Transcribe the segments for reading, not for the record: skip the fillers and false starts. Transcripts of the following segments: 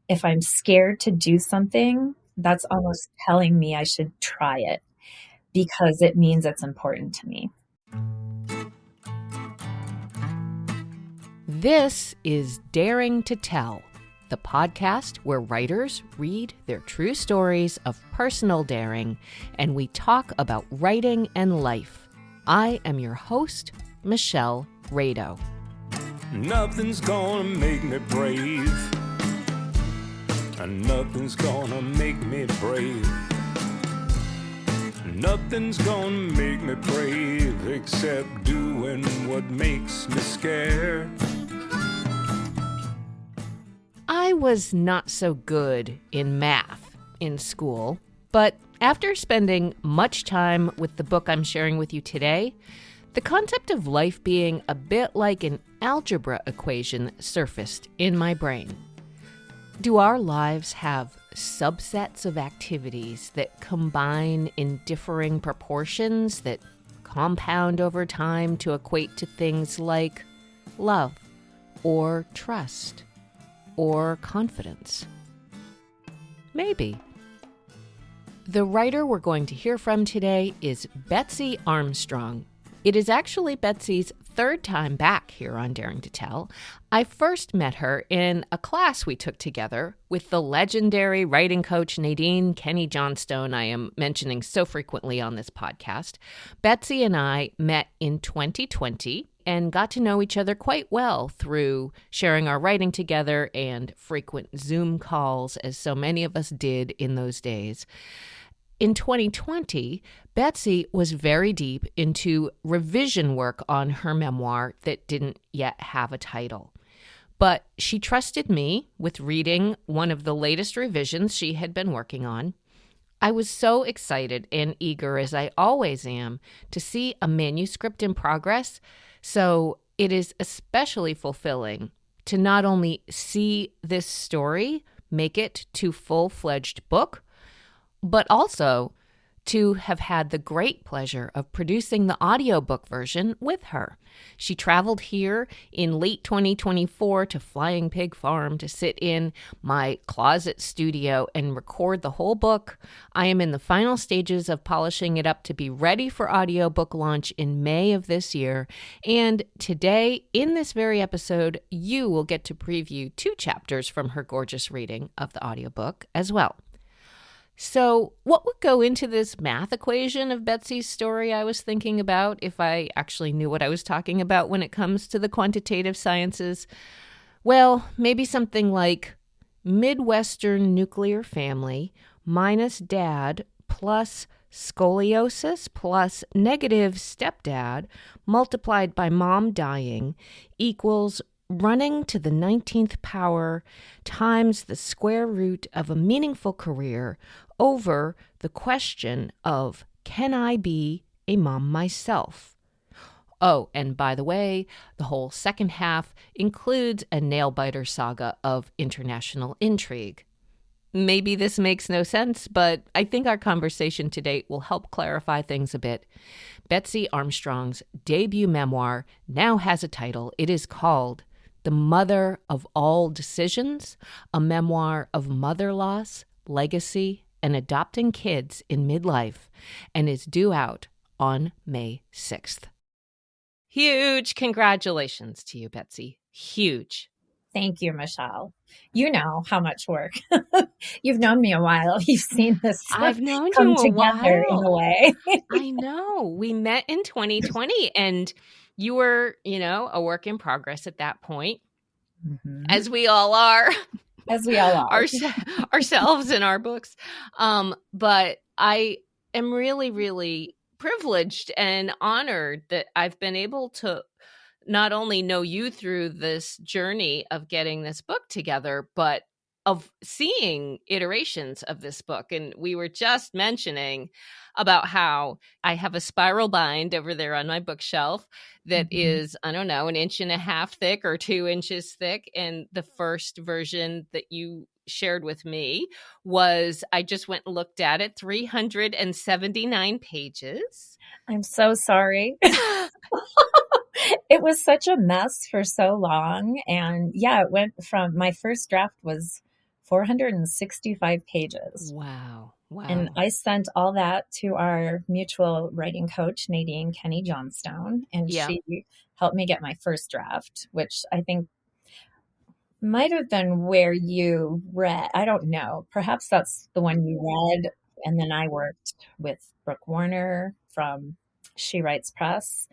if I'm scared to do something, that's almost telling me I should try it because it means it's important to me. This is Daring to Tell, the podcast where writers read their true stories of personal daring and we talk about writing and life. I am your host, Michelle Rado. Nothing's gonna make me brave, and nothing's gonna make me brave. Nothing's gonna make me brave except doing what makes me scared. I was not so good in math in school, but after spending much time with the book I'm sharing with you today, the concept of life being a bit like an algebra equation surfaced in my brain. Do our lives have subsets of activities that combine in differing proportions that compound over time to equate to things like love or trust or confidence? Maybe. The writer we're going to hear from today is Betsy Armstrong. It is actually Betsy's third time back here on Daring to Tell. I first met her in a class we took together with the legendary writing coach Nadine Kenny Johnstone I am mentioning so frequently on this podcast. Betsy and I met in 2020 and got to know each other quite well through sharing our writing together and frequent Zoom calls, as so many of us did in those days. In 2020, Betsy was very deep into revision work on her memoir that didn't yet have a title. But she trusted me with reading one of the latest revisions she had been working on. I was so excited and eager, as I always am, to see a manuscript in progress. So it is especially fulfilling to not only see this story make it to full-fledged book, but also to have had the great pleasure of producing the audiobook version with her. She traveled here in late 2024 to Flying Pig Farm to sit in my closet studio and record the whole book. I am in the final stages of polishing it up to be ready for audiobook launch in May of this year. And today, in this very episode, you will get to preview 2 chapters from her gorgeous reading of the audiobook as well. So what would go into this math equation of Betsy's story I was thinking about if I actually knew what I was talking about when it comes to the quantitative sciences? Well, maybe something like Midwestern nuclear family minus dad plus scoliosis plus negative stepdad multiplied by mom dying equals running to the 19th power times the square root of a meaningful career over the question of, can I be a mom myself? Oh, and by the way, the whole second half includes a nail-biter saga of international intrigue. Maybe this makes no sense, but I think our conversation today will help clarify things a bit. Betsy Armstrong's debut memoir now has a title. It is called The Mother of All Decisions, a memoir of mother loss, legacy, and adopting kids in midlife, and is due out on May 6th. Huge congratulations to you, Betsy. Huge. Thank you, Michelle. You know how much work. You've known me a while. You've seen this I've known come you a together while. in a way. I know. We met in 2020 and you were, a work in progress at that point, as we all are. As we all are. Ourselves in our books. But I am really, really privileged and honored that I've been able to not only know you through this journey of getting this book together, but of seeing iterations of this book. And we were just mentioning about how I have a spiral bind over there on my bookshelf that is, I don't know, 1.5 inches thick or 2 inches thick. And the first version that you shared with me was, I just went and looked at it, 379 pages. I'm so sorry. It was such a mess for so long. And yeah, it went from, my first draft was 465 pages. Wow. And Wow. I sent all that to our mutual writing coach, Nadine Kenny Johnstone, and Yeah. she helped me get my first draft, which I think might have been where you read. I don't know. Perhaps that's the one you read. And then I worked with Brooke Warner from She Writes Press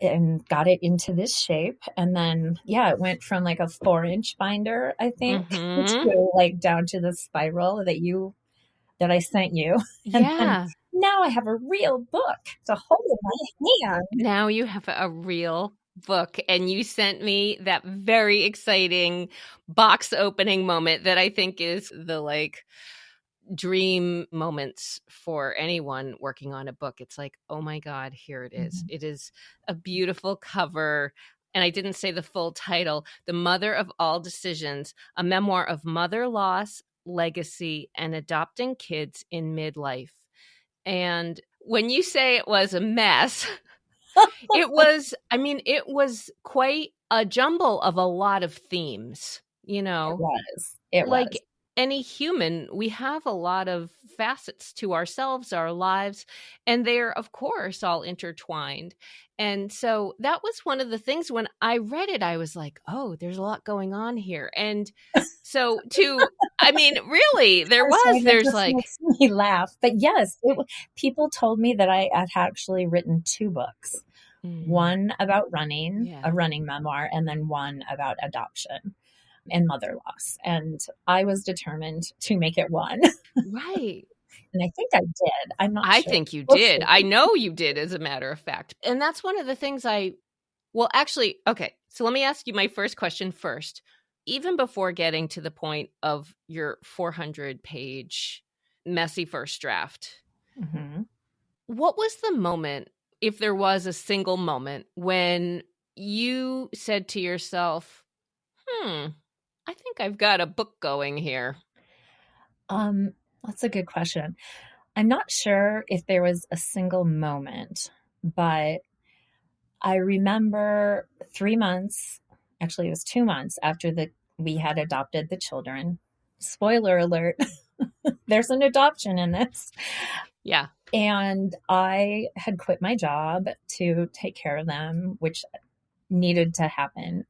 and got it into this shape. And then, yeah, it went from like a 4-inch binder, I think, Mm-hmm. to like down to the spiral that I sent you. And then Yeah. now I have a real book to hold in my hand. Now you have a real book, and you sent me that very exciting box opening moment that I think is the like dream moments for anyone working on a book. It's like, oh my God, here it is. Mhm. It is a beautiful cover. And I didn't say the full title, The Mother of All Decisions, a memoir of mother loss, legacy, and adopting kids in midlife. And when you say it was a mess, it was quite a jumble of a lot of themes, you It know, was. It like was. any human, we have a lot of facets to ourselves, our lives, and they're, of course, all intertwined. And so that was one of the things when I read it, I was like, oh, there's a lot going on here. And so really, I'm sorry, that there's just like, makes me laugh. But yes, people told me that I had actually written 2 books. One about running, yeah, a running memoir, and then one about adoption and mother loss. And I was determined to make it one. right. And I think I did. I'm not I sure. think you We'll did. see. I know you did, as a matter of fact. And that's one of the things well, actually, okay. So let me ask you my first question first. Even before getting to the point of your 400-page messy first draft, Mhm. what was the moment, if there was a single moment, when you said to yourself, I think I've got a book going here? That's a good question. I'm not sure if there was a single moment, but I remember 3 months, actually it was 2 months after we had adopted the children. Spoiler alert, there's an adoption in this. Yeah. And I had quit my job to take care of them, which needed to happen.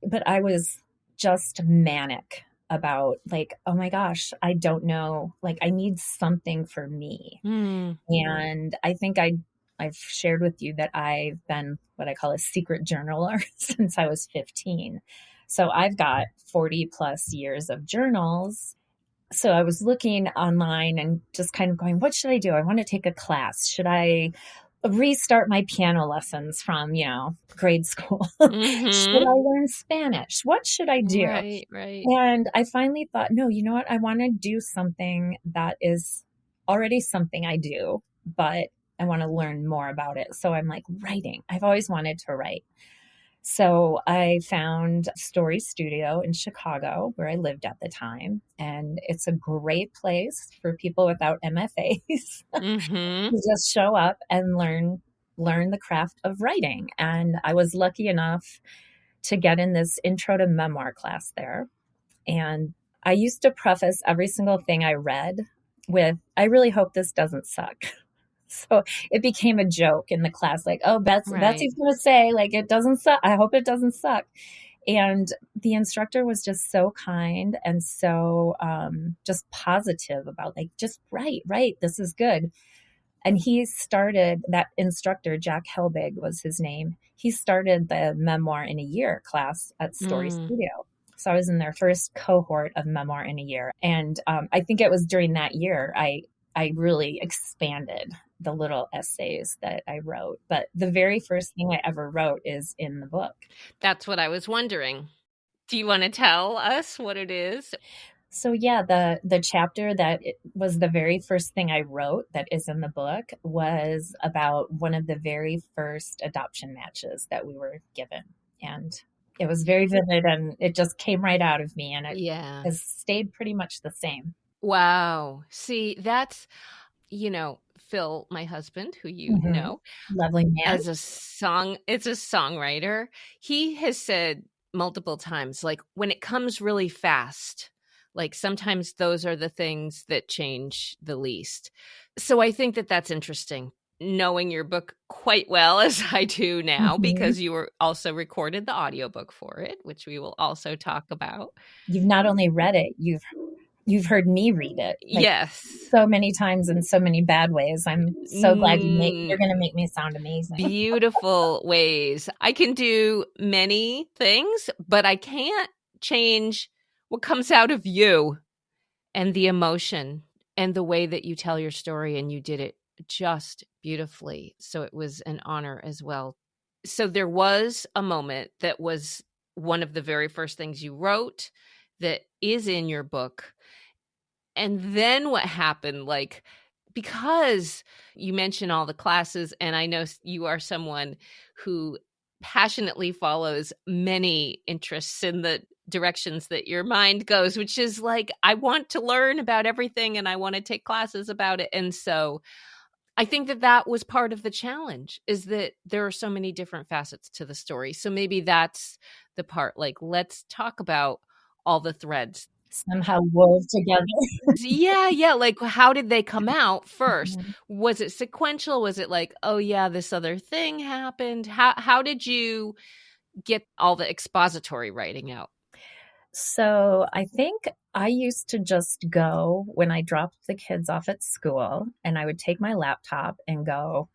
But I was just manic about like, oh my gosh, I don't know. Like, I need something for me. Mm. And I think I've shared with you that I've been what I call a secret journaler since I was 15. So I've got 40 plus years of journals. So I was looking online and just kind of going, what should I do? I want to take a class. Should I restart my piano lessons from, grade school? Should I Mm-hmm. learn Spanish? What should I do? Right, right. And I finally thought, no, you know what? I want to do something that is already something I do, but I want to learn more about it. So I'm like, writing. I've always wanted to write. So I found Story Studio in Chicago, where I lived at the time. And it's a great place for people without MFAs Mm-hmm. to just show up and learn the craft of writing. And I was lucky enough to get in this intro to memoir class there. And I used to preface every single thing I read with, I really hope this doesn't suck. So it became a joke in the class, like, oh, Right. Betsy's going to say, like, it doesn't suck. I hope it doesn't suck. And the instructor was just so kind and so just positive about, like, just write. This is good. And he started, that instructor, Jack Helbig was his name. He started the memoir in a year class at Story Mm. Studio. So I was in their first cohort of memoir in a year. And I think it was during that year I really expanded the little essays that I wrote. But the very first thing I ever wrote is in the book. That's what I was wondering. Do you want to tell us what it is? So yeah, the chapter that was the very first thing I wrote that is in the book was about one of the very first adoption matches that we were given. And it was very vivid and it just came right out of me, and it Yeah. has stayed pretty much the same. Wow. See, that's, Phil, my husband, who you know, Lovely man. it's a songwriter. He has said multiple times, like, when it comes really fast, Like sometimes those are the things that change the least. So I think that that's interesting, knowing your book quite well as I do now, Mhm. because you were also recorded the audiobook for it, which we will also talk about. You've not only read it, you've heard me read it like Yes. so many times in so many bad ways. I'm so glad Mm, you're going to make me sound amazing. beautiful ways. I can do many things, but I can't change what comes out of you and the emotion and the way that you tell your story, and you did it just beautifully. So it was an honor as well. So there was a moment that was one of the very first things you wrote that is in your book. And then what happened? Like, because you mention all the classes, and I know you are someone who passionately follows many interests in the directions that your mind goes, which is like, I want to learn about everything and I want to take classes about it. And so I think that that was part of the challenge, is that there are so many different facets to the story. So maybe that's the part, like, let's talk about all the threads. Somehow wove together. Yeah, like, how did they come out first? Mhm. Was it sequential? Was it like, "Oh, yeah, this other thing happened?" How did you get all the expository writing out? So I think I used to just go when I dropped the kids off at school, and I would take my laptop and go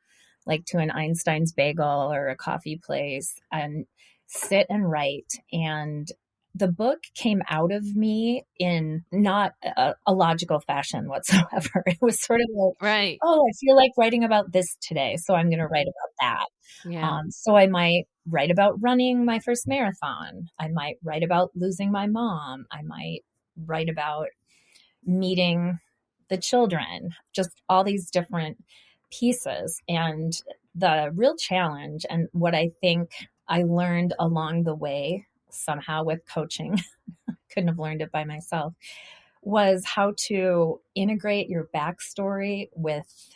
like to an Einstein's Bagel or a coffee place and sit and write. And the book came out of me in not a logical fashion whatsoever. It was sort of like, Right. oh, I feel like writing about this today, so I'm going to write about that. Yeah. So I might write about running my first marathon. I might write about losing my mom. I might write about meeting the children, just all these different pieces. And the real challenge, and what I think I learned along the way somehow with coaching, couldn't have learned it by myself, was how to integrate your backstory with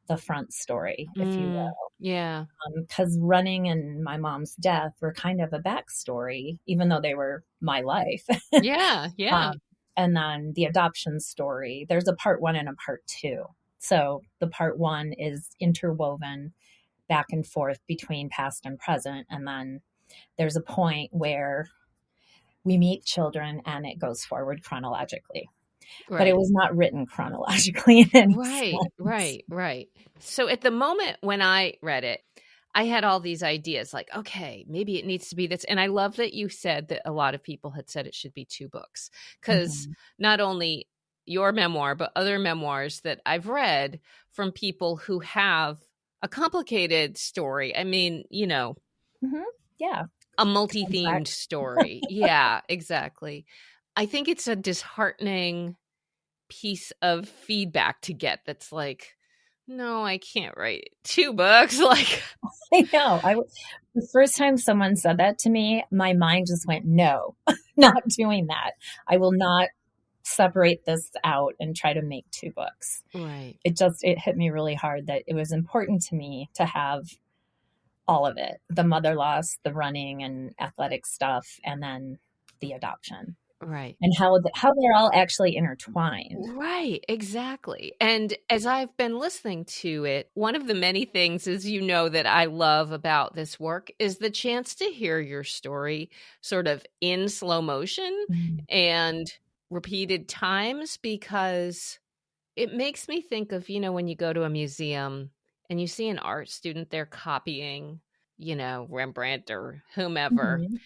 the front story, if you will. Yeah. Because running and my mom's death were kind of a backstory, even though they were my life. Yeah, yeah. Um, and then the adoption story, there's a part one and a part two. So the part one is interwoven back and forth between past and present. And then there's a point where we meet children and it goes forward chronologically. But it Right. was not written chronologically in any Right, sense. right, right. So at the moment when I read it, I had all these ideas like, okay, maybe it needs to be this. And I love that you said that a lot of people had said it should be 2 books, because Mhm. not only your memoir, but other memoirs that I've read from people who have a complicated story. I mean, Mhm. Yeah. a multi-themed Complex. story. Yeah, exactly. I think it's a disheartening piece of feedback to get, that's like, no, I can't write 2 books. Like, I know. The first time someone said that to me, my mind just went, no, not doing that. I will not separate this out and try to make 2 books. right, It hit me really hard that it was important to me to have all of it, the mother loss, the running and athletic stuff, and then the adoption, right. and how they're all actually intertwined. Right, exactly. And as I've been listening to it, one of the many things, as you know, that I love about this work is the chance to hear your story sort of in slow motion Mhm. and repeated times, because it makes me think of, when you go to a museum and you see an art student there copying, Rembrandt or whomever. Mhm.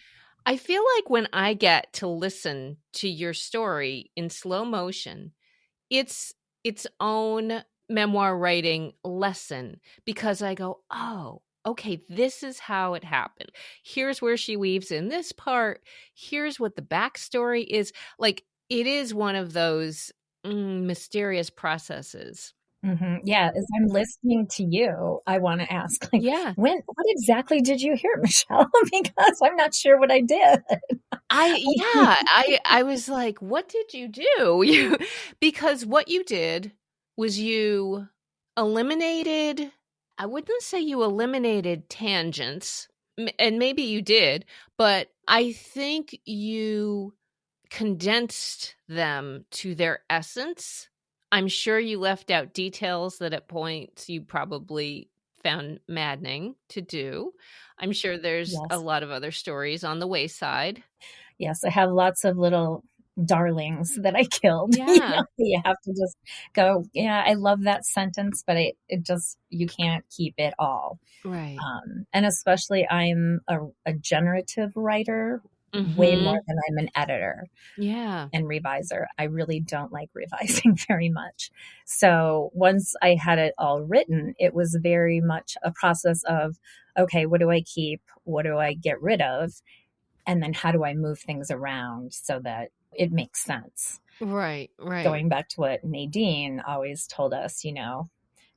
I feel like when I get to listen to your story in slow motion, it's its own memoir writing lesson, because I go, oh, okay, this is how it happened. Here's where she weaves in this part. Here's what the backstory is. Like, it is one of those mysterious processes. Mhm. Yeah, as I'm listening to you, I wanna ask, like, Yeah. what exactly did you hear, Michelle? Because I'm not sure what I did. I was like, what did you do? Because what you did was you eliminated, I wouldn't say you eliminated tangents, and maybe you did, but I think you condensed them to their essence. I'm sure you left out details that at points you probably found maddening to do. I'm sure there's a Yes. lot of other stories on the wayside. Yes, I have lots of little darlings that I killed. Yeah. You have to just go, yeah, I love that sentence, but it just, you can't keep it all. Right. And especially I'm a generative writer way more Mm-hmm. than I'm an editor Yeah. and reviser. I really don't like revising very much. So once I had it all written, it was very much a process of, okay, what do I keep? What do I get rid of? And then how do I move things around so that it makes sense? Right. Right. Going back to what Nadine always told us,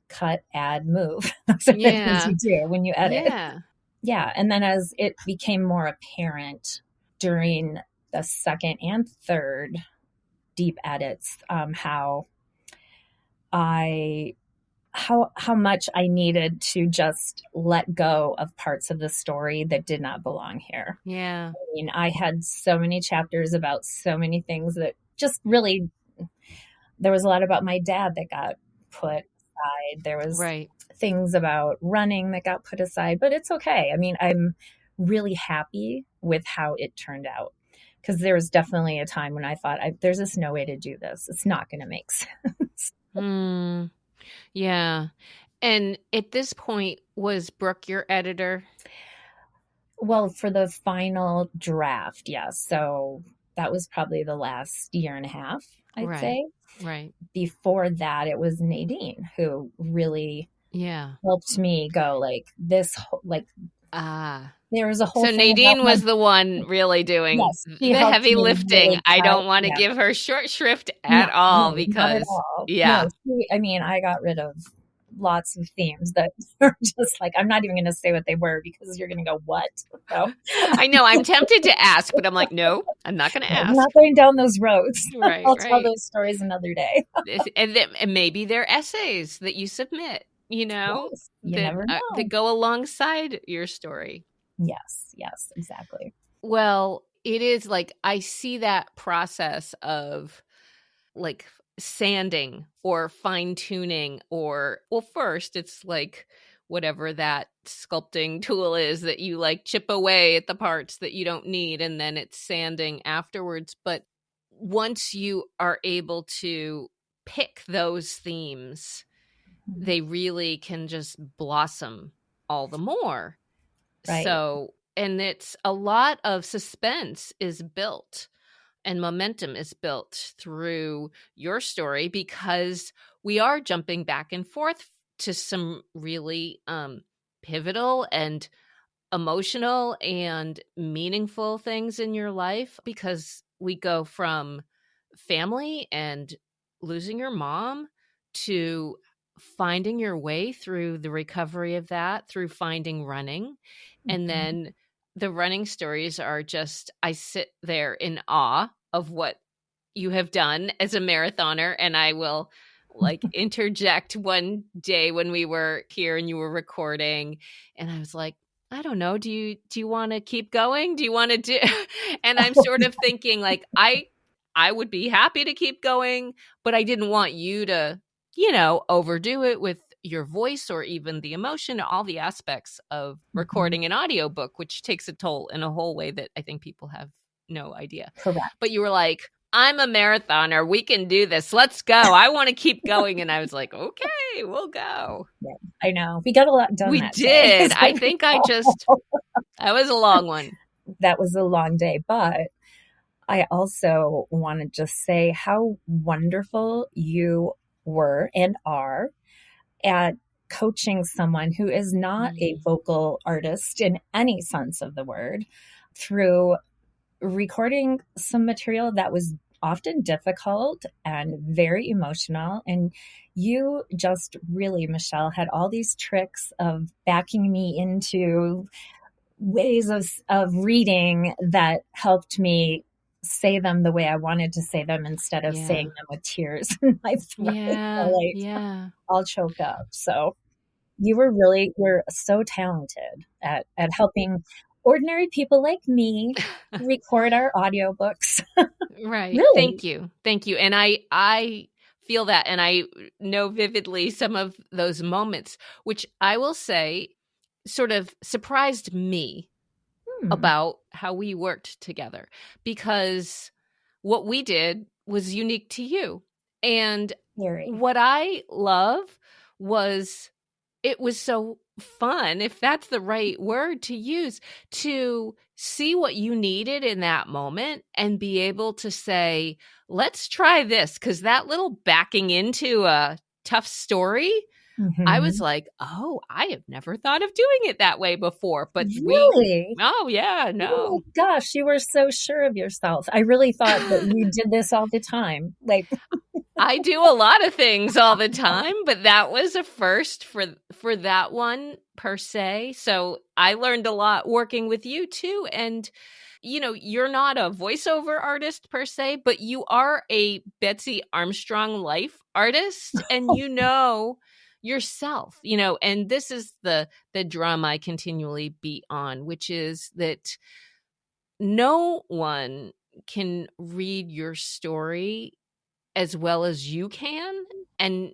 cut, add, move. Those are the things Yeah. you do when you edit. Yeah. Yeah. And then as it became more apparent during the second and third deep edits, how much I needed to just let go of parts of the story that did not belong here. Yeah. I mean, I had so many chapters about so many things that just really, there was a lot about my dad that got put aside. There was Right. things about running that got put aside, but it's okay. I mean, I'm really happy with how it turned out, because there was definitely a time when I thought, there's just no way to do this. It's not going to make sense. Yeah. And at this point, was Brooke your editor? Well, for the final draft, yes. So that was probably the last year and a half, I'd Right. say. Right. Before that, it was Nadine who really Yeah. helped me go like this, there was a whole So thing Nadine about was the one really doing yes, she the helped heavy me lifting. really I cut, don't want to yeah. give her short shrift No, at all no, not at because, all. yeah. No, I mean, I got rid of lots of themes that were just like, I'm not even going to say what they were because you're going to go, what? So, I know. I'm tempted to ask, but I'm like, no, I'm not going to I'm ask. not going down those roads. Right, I'll tell right. those stories another day. And maybe they're essays that you submit, Yes, you never know. that go alongside your story. Yes, exactly. Well, it is like I see that process of like sanding or fine tuning, or, well, first it's like whatever that sculpting tool is that you like chip away at the parts that you don't need, and then it's sanding afterwards. But once you are able to pick those themes, they really can just blossom all the more. Right. So, and it's a lot of suspense is built and momentum is built through your story, because we are jumping back and forth to some really pivotal and emotional and meaningful things in your life, because we go from family and losing your mom to finding your way through the recovery of that, through finding running. And then the running stories are just, I sit there in awe of what you have done as a marathoner. And I will like interject one day when we were here and you were recording, and I was like, I don't know, do you want to keep going? Do you want to do? And I'm sort of thinking like, I would be happy to keep going, but I didn't want you to, overdo it with your voice or even the emotion, all the aspects of recording an audiobook, which takes a toll in a whole way that I think people have no idea. Correct. But you were like, I'm a marathoner. We can do this. Let's go. I want to keep going. And I was like, okay, we'll go. Yeah, I know. We got a lot done. We that did. Day. I think that was a long one. That was a long day, but I also want to just say how wonderful you were and are at coaching someone who is not a vocal artist in any sense of the word, through recording some material that was often difficult and very emotional. And you just really, Michelle, had all these tricks of backing me into ways of reading that helped me say them the way I wanted to say them, instead of saying them with tears in my throat. Yeah. I'll choke up. So you're so talented at helping ordinary people like me record our audiobooks. Right. Really? Thank you. Thank you. And I feel that, and I know vividly some of those moments, which I will say sort of surprised me Hmm. about how we worked together, because what we did was unique to you. And Very. what I love was it was so fun, if that's the right word to use, to see what you needed in that moment and be able to say, let's try this. Because that little backing into a tough story, I was Hmm. like, oh, I have never thought of doing it that way before. But Really? oh, yeah, Oh no. my gosh, you were so sure of yourself. I really thought that you did this all the time. Like, I do a lot of things all the time, but that was a first for that one per se. So I learned a lot working with you too. And you're not a voiceover artist per se, but you are a Betsy Armstrong life artist, and yourself, and this is the drum I continually beat on, which is that no one can read your story as well as you can and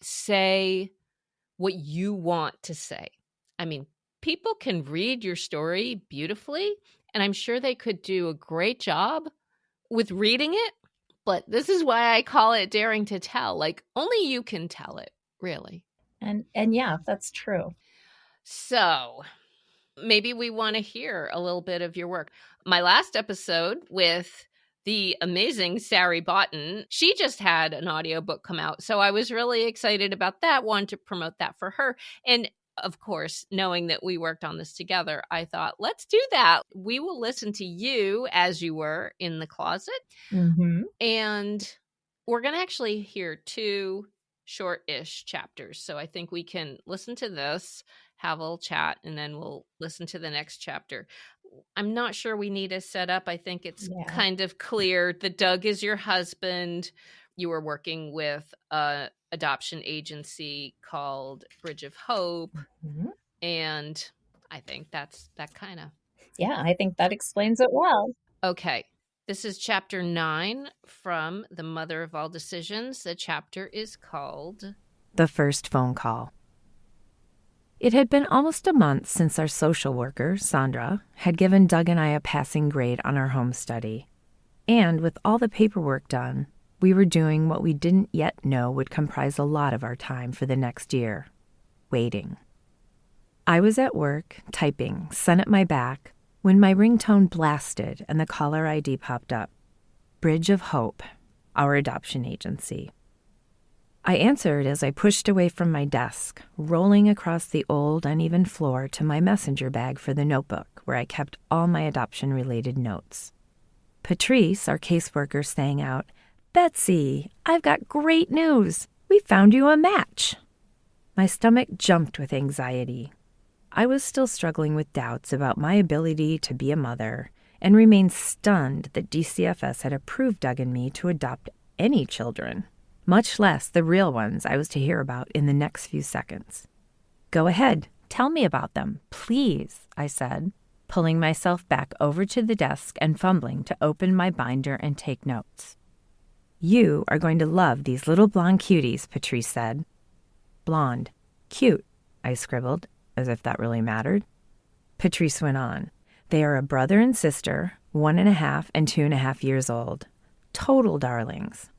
say what you want to say. I mean, people can read your story beautifully, and I'm sure they could do a great job with reading it, but this is why I call it daring to tell. Like, only you can tell it, really. and yeah, that's true. So, maybe we want to hear a little bit of your work. My last episode with the amazing Sari Botten, she just had an audiobook come out. So I was really excited about that, wanted to promote that for her. And of course, knowing that we worked on this together, I thought, let's do that. We will listen to you as you were in the closet. Hmm. And we're going to actually hear 2 short-ish chapters. So I think we can listen to this, have a little chat, and then we'll listen to the next chapter. I'm not sure we need a setup. I think it's Yeah. kind of clear that Doug is your husband. You were working with a adoption agency called Bridge of Hope. Mhm. And I think that's that kind of. Yeah, I think that explains it well. Okay. This is chapter 9 from The Mother of All Decisions. The chapter is called The First Phone Call. It had been almost a month since our social worker, Sandra, had given Doug and I a passing grade on our home study. And with all the paperwork done, we were doing what we didn't yet know would comprise a lot of our time for the next year: waiting. I was at work, typing, sun at my back, when my ringtone blasted and the caller ID popped up. Bridge of Hope, our adoption agency. I answered as I pushed away from my desk, rolling across the old, uneven floor to my messenger bag for the notebook where I kept all my adoption-related notes. Patrice, our caseworker, sang out, "Betsy, I've got great news. We found you a match." My stomach jumped with anxiety. I was still struggling with doubts about my ability to be a mother and remained stunned that DCFS had approved Doug and me to adopt any children, much less the real ones I was to hear about in the next few seconds. "Go ahead, tell me about them, please," I said, pulling myself back over to the desk and fumbling to open my binder and take notes. "You are going to love these little blonde cuties," Patrice said. "Blonde. Cute," I scribbled, as if that really mattered. Patrice went on. "They are a brother and sister, 1.5 and 2.5 years old. Total darlings.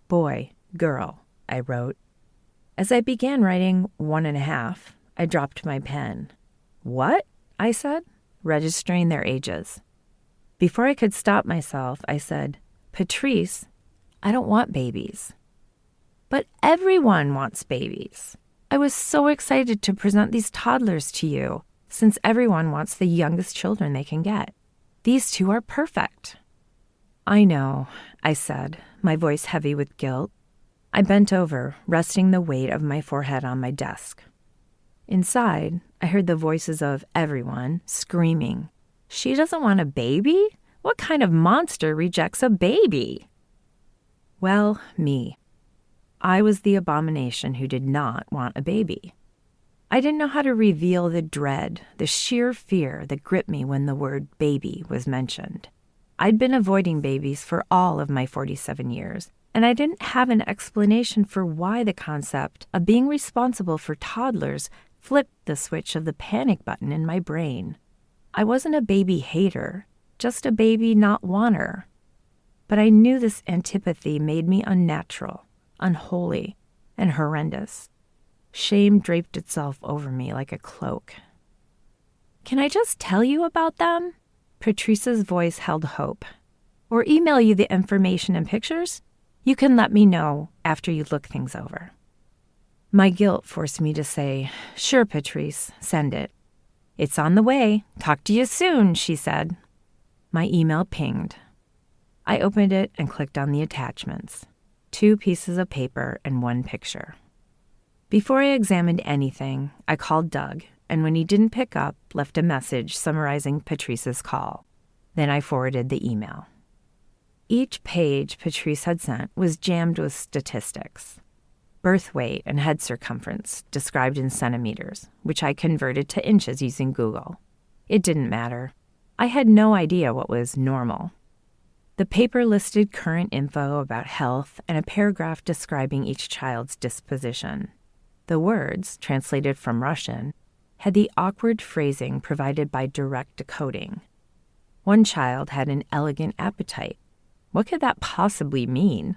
Boy, girl," I wrote. As I began writing 1.5, I dropped my pen. "What?" I said, registering their ages. Before I could stop myself, I said, "Patrice, I don't want babies." "But everyone wants babies. I was so excited to present these toddlers to you, since everyone wants the youngest children they can get. These 2 are perfect." "I know," I said, my voice heavy with guilt. I bent over, resting the weight of my forehead on my desk. Inside, I heard the voices of everyone screaming, "She doesn't want a baby? What kind of monster rejects a baby?" Well, me. I was the abomination who did not want a baby. I didn't know how to reveal the dread, the sheer fear that gripped me when the word baby was mentioned. I'd been avoiding babies for all of my 47 years, and I didn't have an explanation for why the concept of being responsible for toddlers flipped the switch of the panic button in my brain. I wasn't a baby hater, just a baby not wanter. But I knew this antipathy made me unnatural, unholy, and horrendous. Shame draped itself over me like a cloak. "Can I just tell you about them?" Patrice's voice held hope. "Or email you the information and pictures? You can let me know after you look things over." My guilt forced me to say, "Sure, Patrice, send it." "It's on the way. Talk to you soon," she said. My email pinged. I opened it and clicked on the attachments. 2 pieces of paper and 1 picture. Before I examined anything, I called Doug, and when he didn't pick up, left a message summarizing Patrice's call. Then I forwarded the email. Each page Patrice had sent was jammed with statistics. Birth weight and head circumference described in centimeters, which I converted to inches using Google. It didn't matter. I had no idea what was normal. The paper listed current info about health and a paragraph describing each child's disposition. The words, translated from Russian, had the awkward phrasing provided by direct decoding. One child had an elegant appetite. What could that possibly mean?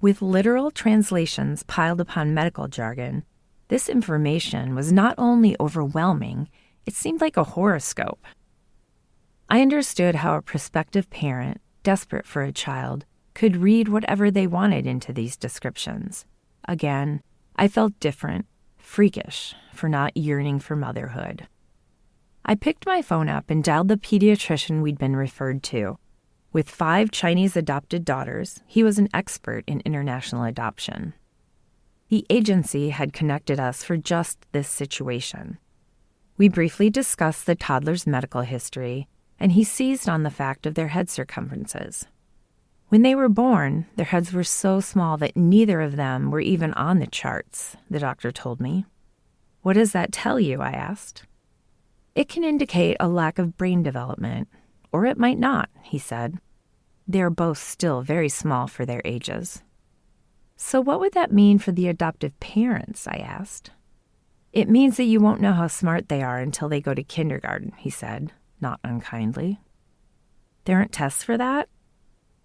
With literal translations piled upon medical jargon, this information was not only overwhelming, it seemed like a horoscope. I understood how a prospective parent, desperate for a child, could read whatever they wanted into these descriptions. Again, I felt different, freakish, for not yearning for motherhood. I picked my phone up and dialed the pediatrician we'd been referred to. With 5 Chinese adopted daughters, he was an expert in international adoption. The agency had connected us for just this situation. We briefly discussed the toddler's medical history, and he seized on the fact of their head circumferences. When they were born, their heads were so small that neither of them were even on the charts, the doctor told me. "What does that tell you?" I asked. "It can indicate a lack of brain development, or it might not," he said. "They are both still very small for their ages." "So what would that mean for the adoptive parents?" I asked. "It means that you won't know how smart they are until they go to kindergarten," he said, not unkindly. "There aren't tests for that?"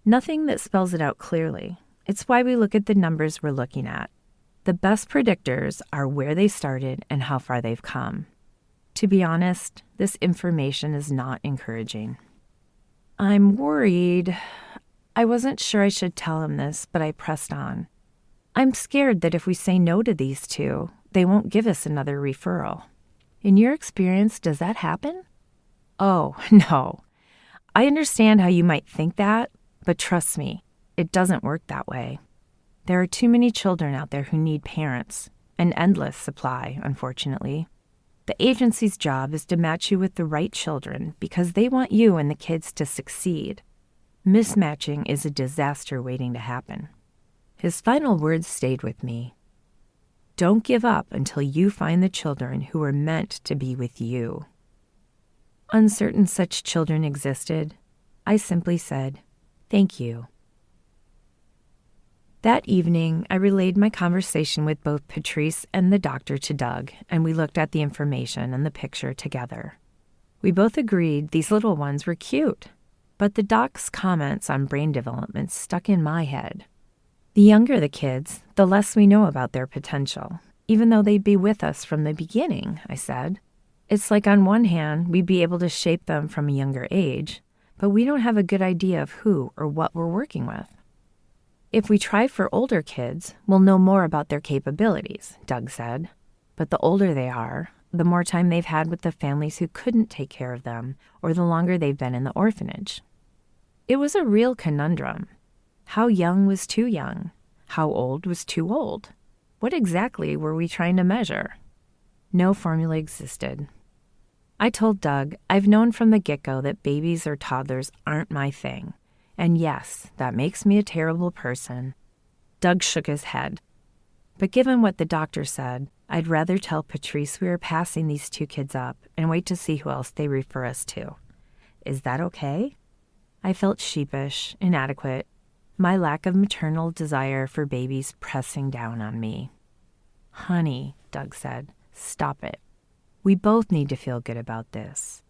"Nothing that spells it out clearly. It's why we look at the numbers we're looking at. The best predictors are where they started and how far they've come. To be honest, this information is not encouraging." "I'm worried." I wasn't sure I should tell him this, but I pressed on. "I'm scared that if we say no to these 2, they won't give us another referral. In your experience, does that happen?" "Oh, no. I understand how you might think that, but trust me, it doesn't work that way. There are too many children out there who need parents, an endless supply, unfortunately. The agency's job is to match you with the right children because they want you and the kids to succeed. Mismatching is a disaster waiting to happen." His final words stayed with me. "Don't give up until you find the children who are meant to be with you." Uncertain such children existed, I simply said, "Thank you." That evening, I relayed my conversation with both Patrice and the doctor to Doug, and we looked at the information and the picture together. We both agreed these little ones were cute, but the doc's comments on brain development stuck in my head. The younger the kids, the less we know about their potential, even though they'd be with us from the beginning, I said. It's like on one hand, we'd be able to shape them from a younger age, but we don't have a good idea of who or what we're working with. If we try for older kids, we'll know more about their capabilities, Doug said. But the older they are, the more time they've had with the families who couldn't take care of them, or the longer they've been in the orphanage. It was a real conundrum. How young was too young? How old was too old? What exactly were we trying to measure? No formula existed. I told Doug I've known from the get-go that babies or toddlers aren't my thing. And yes, that makes me a terrible person. Doug shook his head. But given what the doctor said, I'd rather tell Patrice we are passing these 2 kids up and wait to see who else they refer us to. Is that okay? I felt sheepish, inadequate, my lack of maternal desire for babies pressing down on me. Honey, Doug said, stop it. We both need to feel good about this.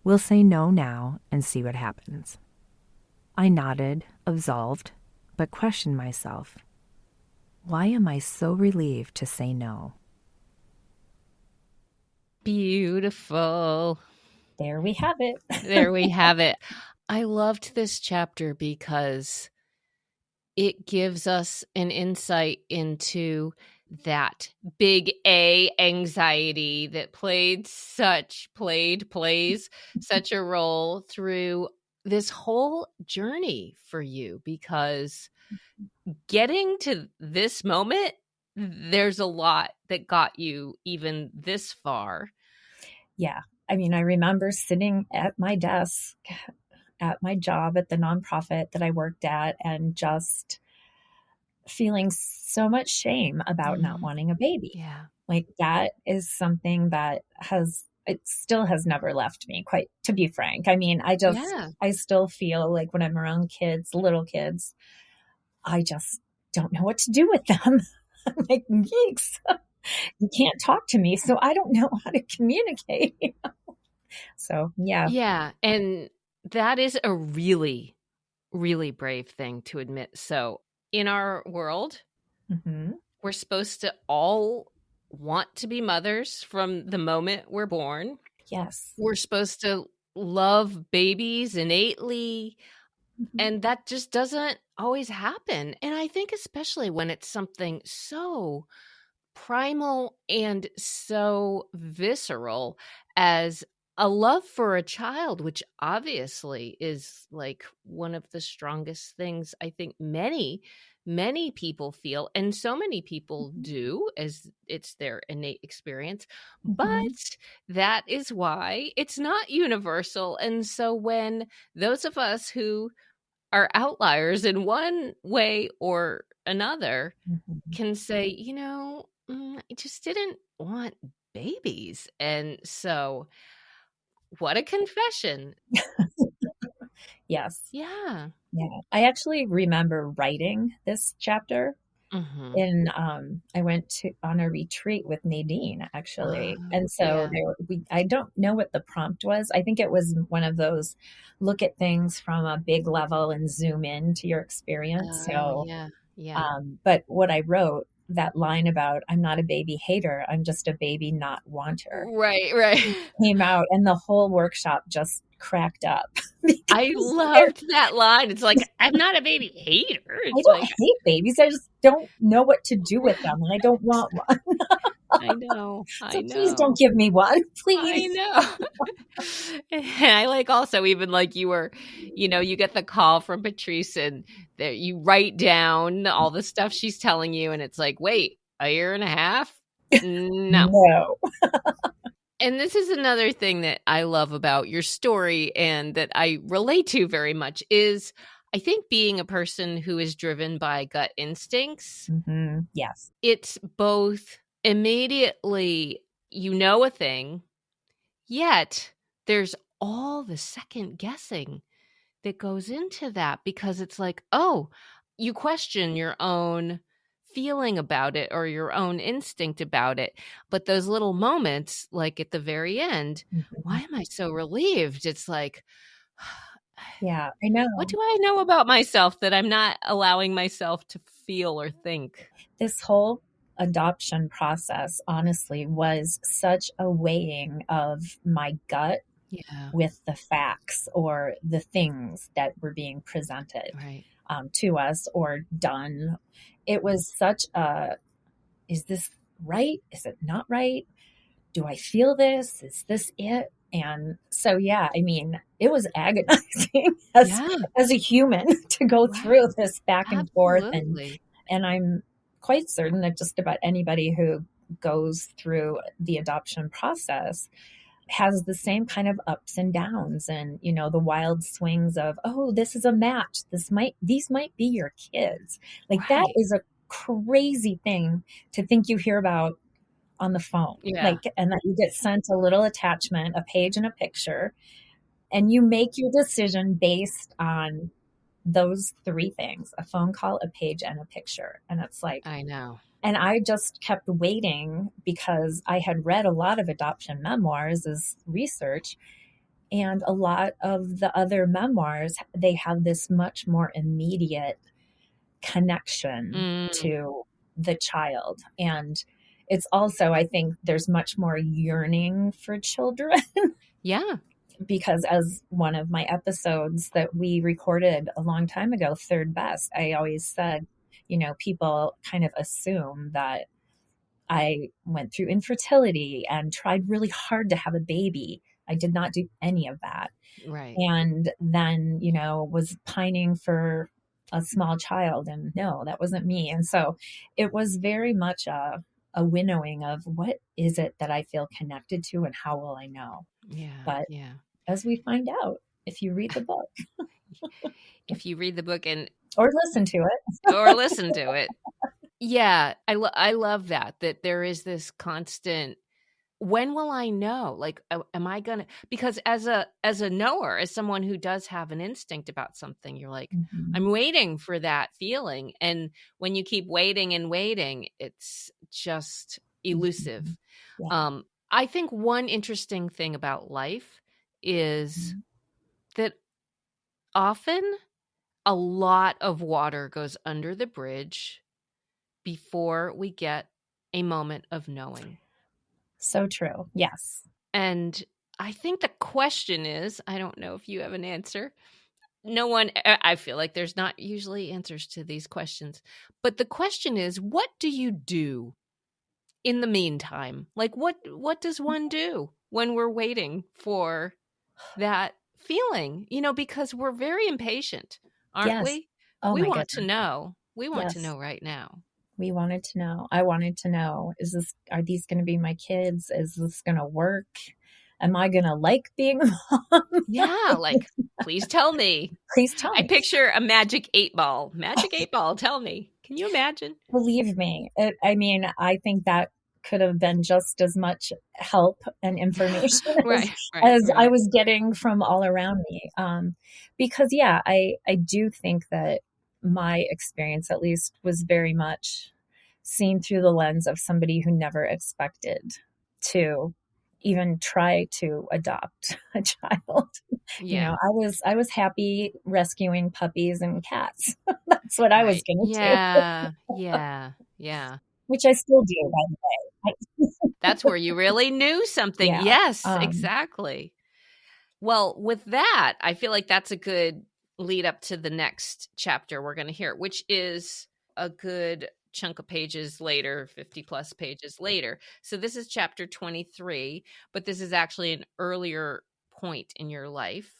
We'll say no now and see what happens. I nodded, absolved, but questioned myself. Why am I so relieved to say no? Beautiful. There we have it. There we have it. I loved this chapter because it gives us an insight into that big A anxiety that plays such a role through this whole journey for you, because getting to this moment, there's a lot that got you even this far. Yeah. I mean, I remember sitting at my desk at my job at the nonprofit that I worked at and just feeling so much shame about not wanting a baby. Yeah. Like that is something that it still has never left me, quite to be frank. I mean, I still feel like when I'm around kids, little kids, I just don't know what to do with them. I'm like, yikes, you can't talk to me, so I don't know how to communicate. So, yeah. Yeah. And that is a really, really brave thing to admit. So in our world, we're supposed to all want to be mothers from the moment we're born. Yes. We're supposed to love babies innately. And that just doesn't always happen. And I think especially when it's something so primal and so visceral as a love for a child, which obviously is like one of the strongest things I think many people feel, and so many people do, as it's their innate experience. But that is why it's not universal. And so when those of us who are outliers in one way or another can say, I just didn't want babies. And so what a confession. Yes. Yeah. Yeah. I actually remember writing this chapter and I went on a retreat with Nadine actually. And so I don't know what the prompt was. I think it was one of those look at things from a big level and zoom in to your experience. But what I wrote, that line about I'm not a baby hater, I'm just a baby not wanter. Right. Came out and the whole workshop just cracked up. I loved that line. It's like, I'm not a baby hater. I don't hate babies. I just don't know what to do with them and I don't want one. I know. Please don't give me one, please. I know. And I like also even like you were, you get the call from Patrice and there you write down all the stuff she's telling you and it's like, wait, a year and a half? No. And this is another thing that I love about your story and that I relate to very much is I think being a person who is driven by gut instincts. Yes. It's both immediately a thing, yet there's all the second guessing that goes into that because it's like, oh, you question your own feeling about it or your own instinct about it. But those little moments, like at the very end, why am I so relieved? It's like, yeah, I know. What do I know about myself that I'm not allowing myself to feel or think? This whole adoption process, honestly, was such a weighing of my gut with the facts or the things that were being presented to us or done. It was such is this right? Is it not right? Do I feel this? Is this it? And so, yeah, I mean, it was agonizing as a human to go through this back and forth. And I'm quite certain that just about anybody who goes through the adoption process has the same kind of ups and downs and, the wild swings of, oh, this is a match. These might be your kids. Like that is a crazy thing to think you hear about on the phone. Yeah. Like, and that you get sent a little attachment, a page and a picture, and you make your decision based on those three things: a phone call, a page, and a picture. And it's like, I know. and I just kept waiting because I had read a lot of adoption memoirs as research. And a lot of the other memoirs, they have this much more immediate connection Mm, to the child. And it's also, I think there's much more yearning for children yeah. because, as one of my episodes that we recorded a long time ago, Third Best, I always said, people kind of assume that I went through infertility and tried really hard to have a baby. I did not do any of that. Right. And then, was pining for a small child. And no, that wasn't me. And so it was very much a winnowing of what is it that I feel connected to and how will I know? Yeah. But Yeah. as we find out, if you read the book If you read the book or listen to it. or listen to it. Yeah. I love that there is this constant, when will I know? Like, am I gonna? Because as a knower, as someone who does have an instinct about something, you're like, Mhm. I'm waiting for that feeling. And when you keep waiting and waiting, it's just elusive. Mhm. Yeah. I think one interesting thing about life is Mhm. that often a lot of water goes under the bridge before we get a moment of knowing. So true. Yes. And I think the question is, I don't know if you have an answer. No one, I feel like there's not usually answers to these questions. But the question is, what do you do in the meantime? Like, what does one do when we're waiting for that feeling? Because we're very impatient, aren't Yes. we? Oh We my want to goodness. know. We want to Yes. know right now. We wanted to know. I wanted to know, are these going to be my kids? Is this going to work? Am I going to like being a mom? Yeah, like, please tell me. Please tell I me. picture a magic 8 ball. Magic 8 ball, tell me. Can you imagine? Believe me. I think that could have been just as much help and information as, Right, right, I right. was getting from all around me. Because yeah, I do think that my experience at least was very much seen through the lens of somebody who never expected to even try to adopt a child. Yeah, I was happy rescuing puppies and cats. That's what I was right. going to do, Yeah, yeah, yeah. which I still do, by the way. That's where you really knew something. Yeah. Yes, exactly. Well, with that, I feel like that's a good lead up to the next chapter we're going to hear, which is a good chunk of pages later, 50 plus pages later. So this is chapter 23, but this is actually an earlier point in your life.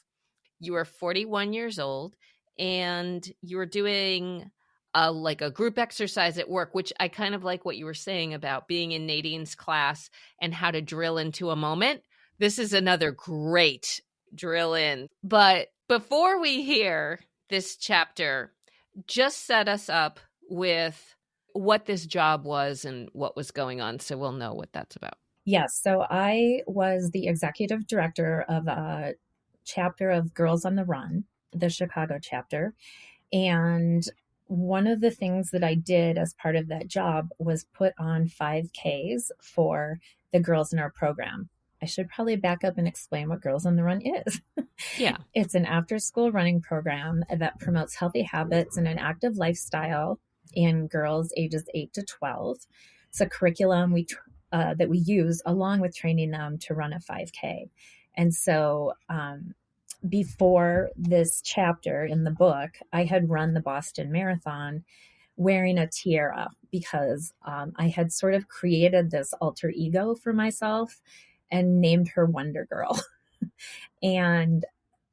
You are 41 years old and you're doing like a group exercise at work, which I kind of like what you were saying about being in Nadine's class and how to drill into a moment. This is another great drill in. But before we hear this chapter, just set us up with what this job was and what was going on so we'll know what that's about. Yes. So I was the executive director of a chapter of Girls on the Run, the Chicago chapter. And one of the things that I did as part of that job was put on 5Ks for the girls in our program. I should probably back up and explain what Girls on the Run is. Yeah. It's an after school running program that promotes healthy habits and an active lifestyle in girls ages 8 to 12. It's a curriculum that we use along with training them to run a 5K. And so before this chapter in the book, I had run the Boston Marathon wearing a tiara because I had sort of created this alter ego for myself and named her Wonder Girl. And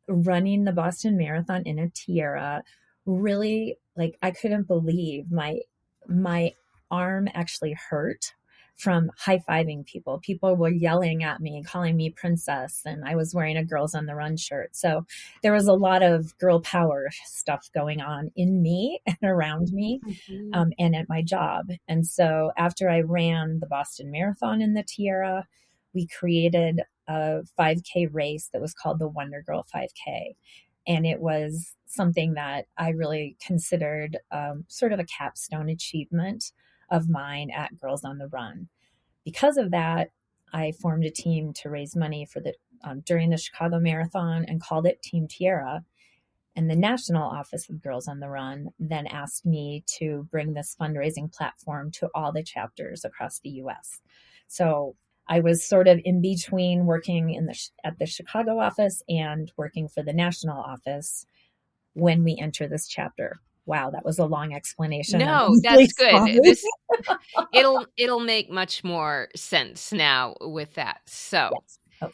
running the Boston Marathon in a tiara really, like, I couldn't believe my arm actually hurt from high-fiving people. People were yelling at me, calling me princess, and I was wearing a Girls on the Run shirt. So there was a lot of girl power stuff going on in me and around me, and at my job. And so after I ran the Boston Marathon in the Tierra, we created a 5K race that was called the Wonder Girl 5K. And it was something that I really considered sort of a capstone achievement of mine at Girls on the Run. Because of that, I formed a team to raise money for the during the Chicago Marathon and called it Team Tierra. And the National Office of Girls on the Run then asked me to bring this fundraising platform to all the chapters across the U.S. So I was sort of in between working at the Chicago office and working for the national office when we enter this chapter. Wow, that was a long explanation. No, that's good. It'll make much more sense now with that. So yes. Okay.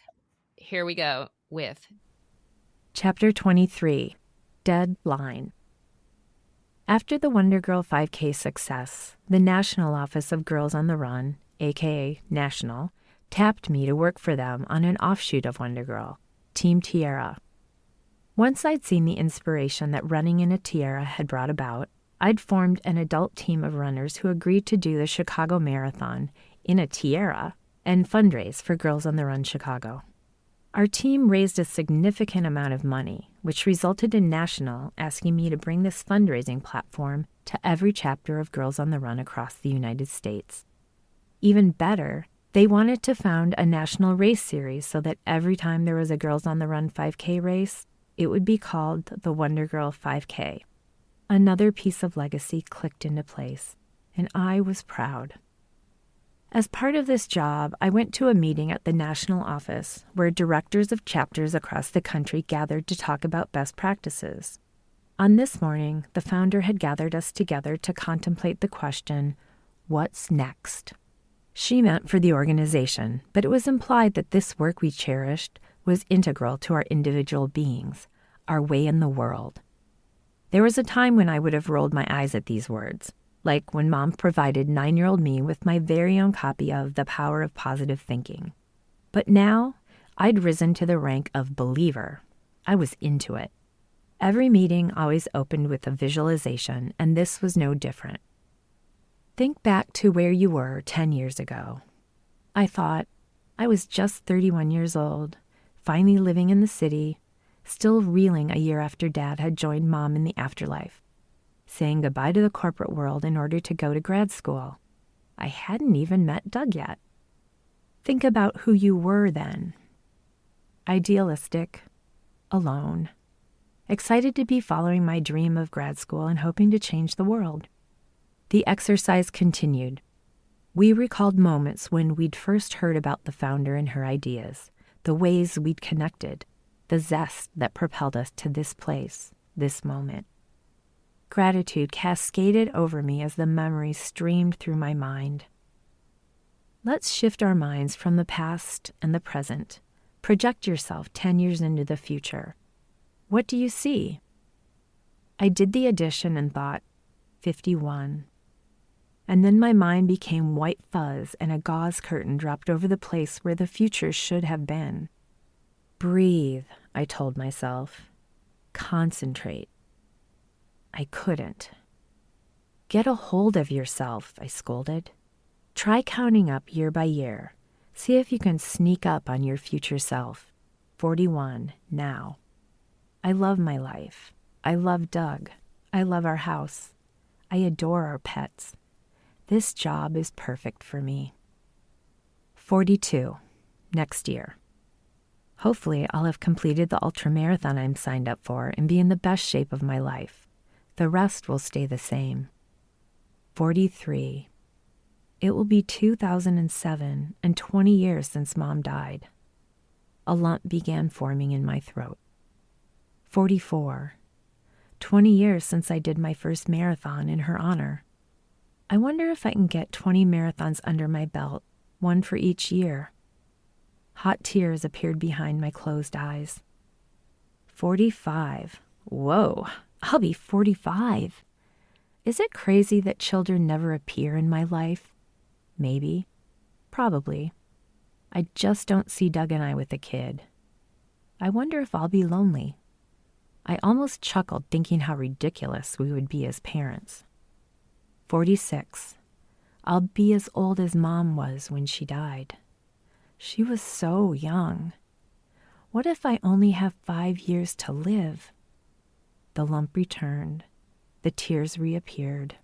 Here we go with Chapter 23, Dead Line. After the Wonder Girl 5K success, the National Office of Girls on the Run, aka National, tapped me to work for them on an offshoot of Wonder Girl, Team Tierra. Once I'd seen the inspiration that running in a tiara had brought about, I'd formed an adult team of runners who agreed to do the Chicago Marathon in a tiara and fundraise for Girls on the Run Chicago. Our team raised a significant amount of money, which resulted in National asking me to bring this fundraising platform to every chapter of Girls on the Run across the United States. Even better, they wanted to found a national race series so that every time there was a Girls on the Run 5K race, it would be called the Wonder Girl 5K. Another piece of legacy clicked into place, and I was proud. As part of this job, I went to a meeting at the national office where directors of chapters across the country gathered to talk about best practices. On this morning, the founder had gathered us together to contemplate the question, what's next? She meant for the organization, but it was implied that this work we cherished was integral to our individual beings, our way in the world. There was a time when I would have rolled my eyes at these words, like when Mom provided 9-year-old me with my very own copy of The Power of Positive Thinking. But now, I'd risen to the rank of believer. I was into it. Every meeting always opened with a visualization, and this was no different. Think back to where you were 10 years ago. I thought, I was just 31 years old, finally living in the city, still reeling a year after Dad had joined Mom in the afterlife, saying goodbye to the corporate world in order to go to grad school. I hadn't even met Doug yet. Think about who you were then. Idealistic, alone, excited to be following my dream of grad school and hoping to change the world. The exercise continued. We recalled moments when we'd first heard about the founder and her ideas, the ways we'd connected, the zest that propelled us to this place, this moment. Gratitude cascaded over me as the memories streamed through my mind. Let's shift our minds from the past and the present. Project yourself 10 years into the future. What do you see? I did the addition and thought, 51. And then my mind became white fuzz and a gauze curtain dropped over the place where the future should have been. Breathe, I told myself. Concentrate. I couldn't. Get a hold of yourself, I scolded. Try counting up year by year. See if you can sneak up on your future self. 41, now. I love my life. I love Doug. I love our house. I adore our pets. This job is perfect for me. 42, next year. Hopefully, I'll have completed the ultramarathon I'm signed up for and be in the best shape of my life. The rest will stay the same. 43. It will be 2007 and 20 years since Mom died. A lump began forming in my throat. 44. 20 years since I did my first marathon in her honor. I wonder if I can get 20 marathons under my belt, one for each year. Hot tears appeared behind my closed eyes. 45. Whoa, I'll be 45. Is it crazy that children never appear in my life? Maybe. Probably. I just don't see Doug and I with a kid. I wonder if I'll be lonely. I almost chuckled thinking how ridiculous we would be as parents. 46. I'll be as old as Mom was when she died. She was so young. What if I only have 5 years to live? The lump returned. The tears reappeared.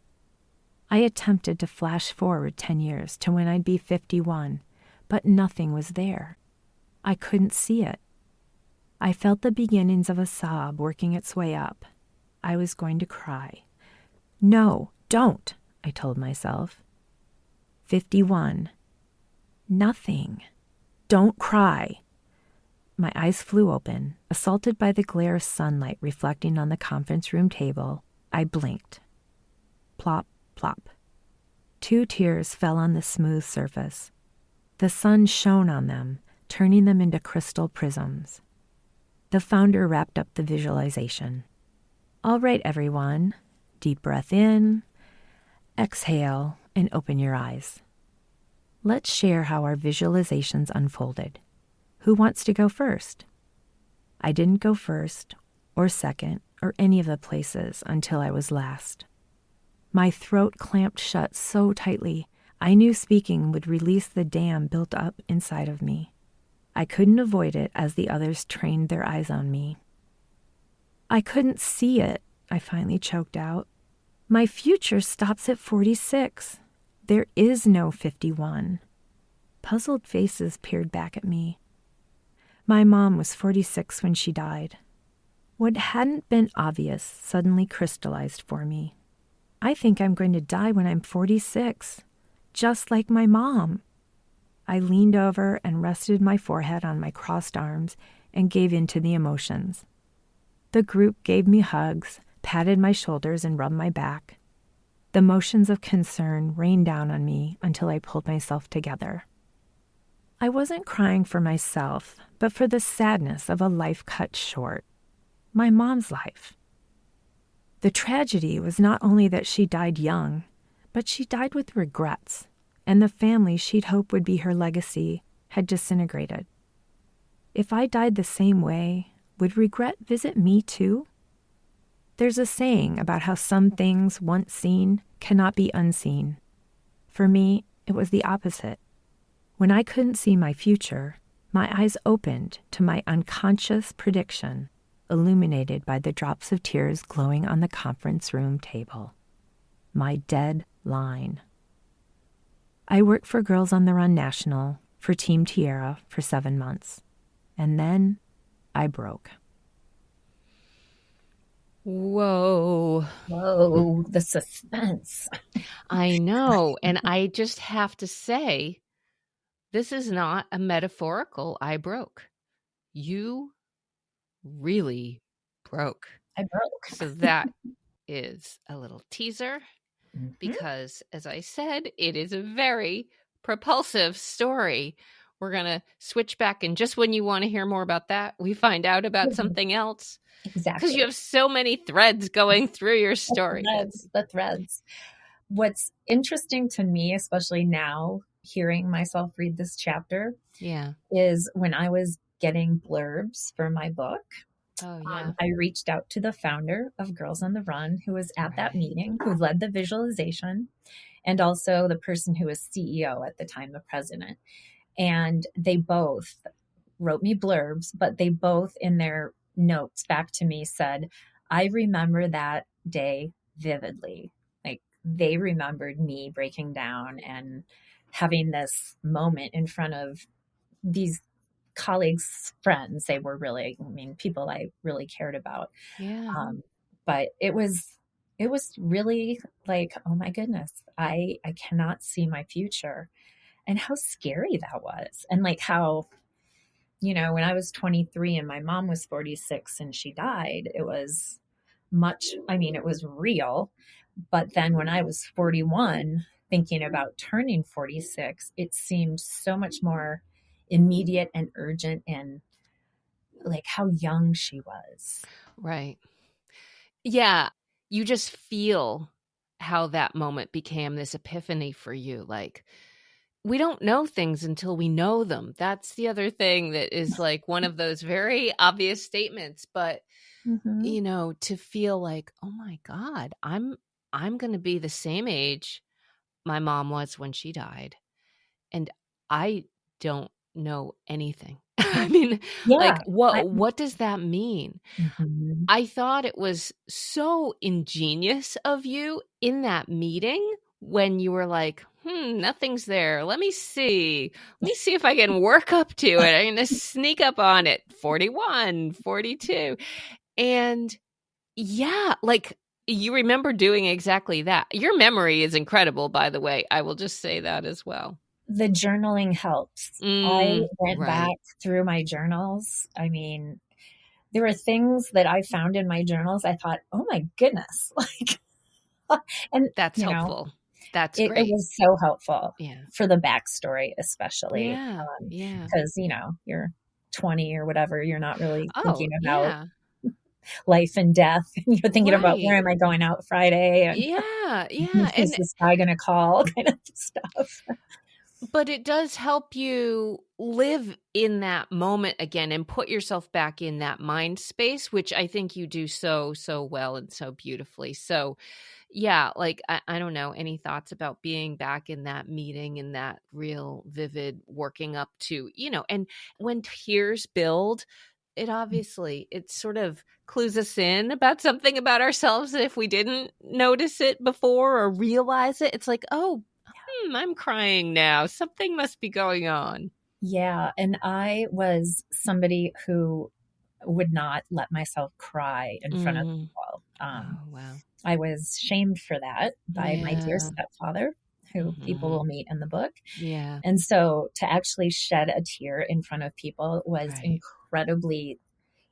I attempted to flash forward 10 years to when I'd be 51, but nothing was there. I couldn't see it. I felt the beginnings of a sob working its way up. I was going to cry. No, don't, I told myself. 51. Nothing. Don't cry. My eyes flew open, assaulted by the glare of sunlight reflecting on the conference room table. I blinked. Plop, plop. 2 tears fell on the smooth surface. The sun shone on them, turning them into crystal prisms. The founder wrapped up the visualization. All right, everyone. Deep breath in, exhale, and open your eyes. Let's share how our visualizations unfolded. Who wants to go first? I didn't go first, or second, or any of the places until I was last. My throat clamped shut so tightly, I knew speaking would release the dam built up inside of me. I couldn't avoid it as the others trained their eyes on me. I couldn't see it, I finally choked out. My future stops at 46. There is no 51. Puzzled faces peered back at me. My mom was 46 when she died. What hadn't been obvious suddenly crystallized for me. I think I'm going to die when I'm 46, just like my mom. I leaned over and rested my forehead on my crossed arms and gave in to the emotions. The group gave me hugs, patted my shoulders, and rubbed my back. The motions of concern rained down on me until I pulled myself together. I wasn't crying for myself, but for the sadness of a life cut short. My mom's life. The tragedy was not only that she died young, but she died with regrets, and the family she'd hoped would be her legacy had disintegrated. If I died the same way, would regret visit me too? There's a saying about how some things once seen cannot be unseen. For me, it was the opposite. When I couldn't see my future, my eyes opened to my unconscious prediction, illuminated by the drops of tears glowing on the conference room table. My dead line. I worked for Girls on the Run National, for Team Tierra, for 7 months. And then I broke. Whoa. Whoa, the suspense. I know. And I just have to say, this is not a metaphorical I broke. You really broke. I broke. So that is a little teaser Mhm. because, as I said, it is a very propulsive story. We're going to switch back. And just when you want to hear more about that, we find out about something else. Exactly. Because you have so many threads going through your story. The threads. What's interesting to me, especially now, hearing myself read this chapter, is when I was getting blurbs for my book. I reached out to the founder of Girls on the Run, who was at that meeting, who led the visualization, and also the person who was CEO at the time, the president. And they both wrote me blurbs, but they both in their notes back to me said, I remember that day vividly. Like they remembered me breaking down and having this moment in front of these colleagues, friends. They were really, people I really cared about. Yeah. But it was really like, oh my goodness, I cannot see my future. And how scary that was. And like how, when I was 23 and my mom was 46 and she died, it was it was real. But then when I was 41, thinking about turning 46, it seemed so much more immediate and urgent and like how young she was. Right. Yeah. You just feel how that moment became this epiphany for you. Like we don't know things until we know them. That's the other thing that is like one of those very obvious statements. But, Mm-hmm. to feel like, oh my God, I'm going to be the same age my mom was when she died. And I don't know anything. I mean, Yeah. like, what does that mean? Mhm. I thought it was so ingenious of you in that meeting when you were like, nothing's there. Let me see. Let me see if I can work up to it. I'm going to sneak up on it. 41, 42. And yeah, like you remember doing exactly that. Your memory is incredible, by the way. I will just say that as well. The journaling helps. I went back Right. through my journals. I mean, there were things that I found in my journals. I thought, oh my goodness. And, That's helpful. That's it great. was so helpful Yeah. for the backstory, especially Yeah. Yeah. because, you're 20 or whatever. You're not really Oh, thinking about yeah. life and death. You're thinking about where Right. am I going out Friday and Yeah. Yeah. is And this guy going to call kind of stuff. but it does help you live in that moment again and put yourself back in that mind space, which I think you do so, so well and so beautifully. So, yeah, like, I don't know, any thoughts about being back in that meeting and that real vivid working up to, and when tears build, it sort of clues us in about something about ourselves that if we didn't notice it before or realize it, it's like, oh, I'm crying now. Something must be going on. Yeah. And I was somebody who would not let myself cry in front of Mm. people. Oh, wow. I was shamed for that by my dear Yeah. stepfather, who people Mhm. will meet in the book. Yeah. And so to actually shed a tear in front of people was Right. incredibly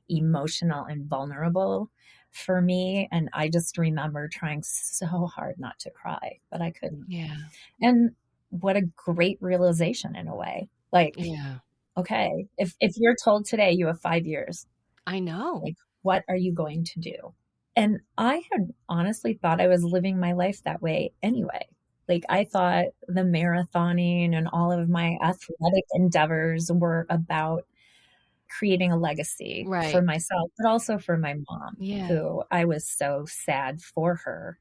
emotional and vulnerable for me. And I just remember trying so hard not to cry, but I couldn't. Yeah. And what a great realization in a way. Like, Yeah. okay, if you're told today you have 5 years, I know. like, what are you going to do? And I had honestly thought I was living my life that way anyway. Like, I thought the marathoning and all of my athletic endeavors were about creating a legacy for Right. myself, but also for my mom, Yeah. who I was so sad for her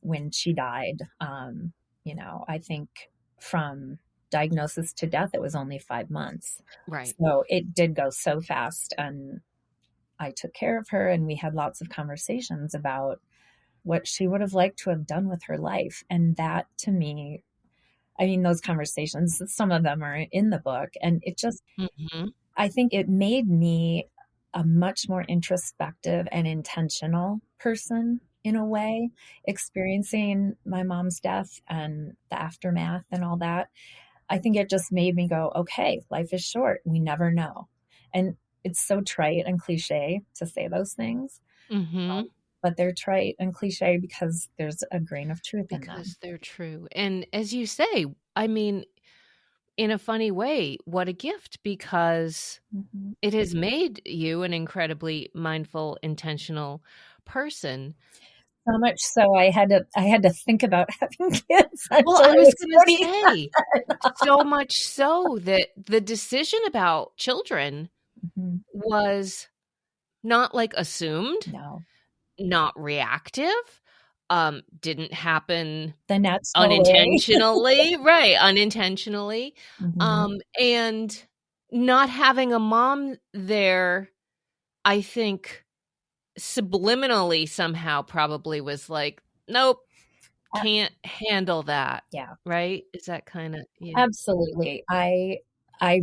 when she died. I think from diagnosis to death, it was only 5 months. Right. So it did go so fast. And I took care of her, and we had lots of conversations about what she would have liked to have done with her life. And that to me, I mean, those conversations, some of them are in the book. And it just, Mhm. I think it made me a much more introspective and intentional person in a way, experiencing my mom's death and the aftermath and all that. I think it just made me go, okay, life is short. We never know. And it's so trite and cliche to say those things, Mhm. but they're trite and cliche because there's a grain of truth in them. Because they're true. And as you say, I mean, in a funny way, what a gift, because Mhm. it has made you an incredibly mindful, intentional person. So much so I had to think about having kids Well, until I I was was going to 40. say, so much so that the decision about children Mhm. was not like assumed, No, not reactive, didn't happen the natural way. unintentionally, right, unintentionally, Mhm. and not having a mom there, I think subliminally somehow probably was like, "Nope, A can't handle that." Yeah, Right? Is that kinda yeah. absolutely. I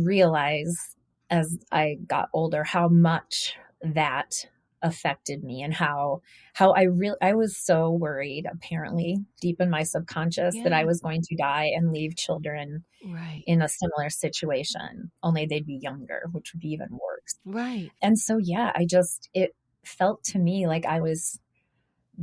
realize as I got older how much that affected me and how I was so worried, apparently deep in my subconscious, that I Yeah, was going to die and leave children right, in a similar situation, only they'd be younger, which would be even worse. right, And so, yeah, it felt to me like I was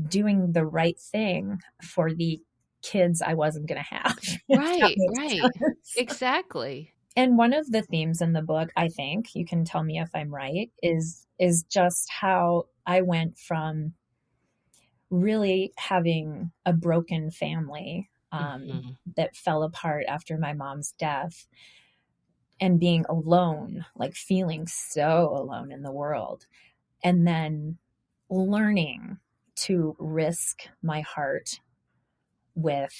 doing the right thing for the kids I wasn't going to have, if that right, makes right. sense. Exactly. And one of the themes in the book, I think, you can tell me if I'm right, is just how I went from really having a broken family that fell apart after my mom's death, and being alone, like feeling so alone in the world. And then learning to risk my heart with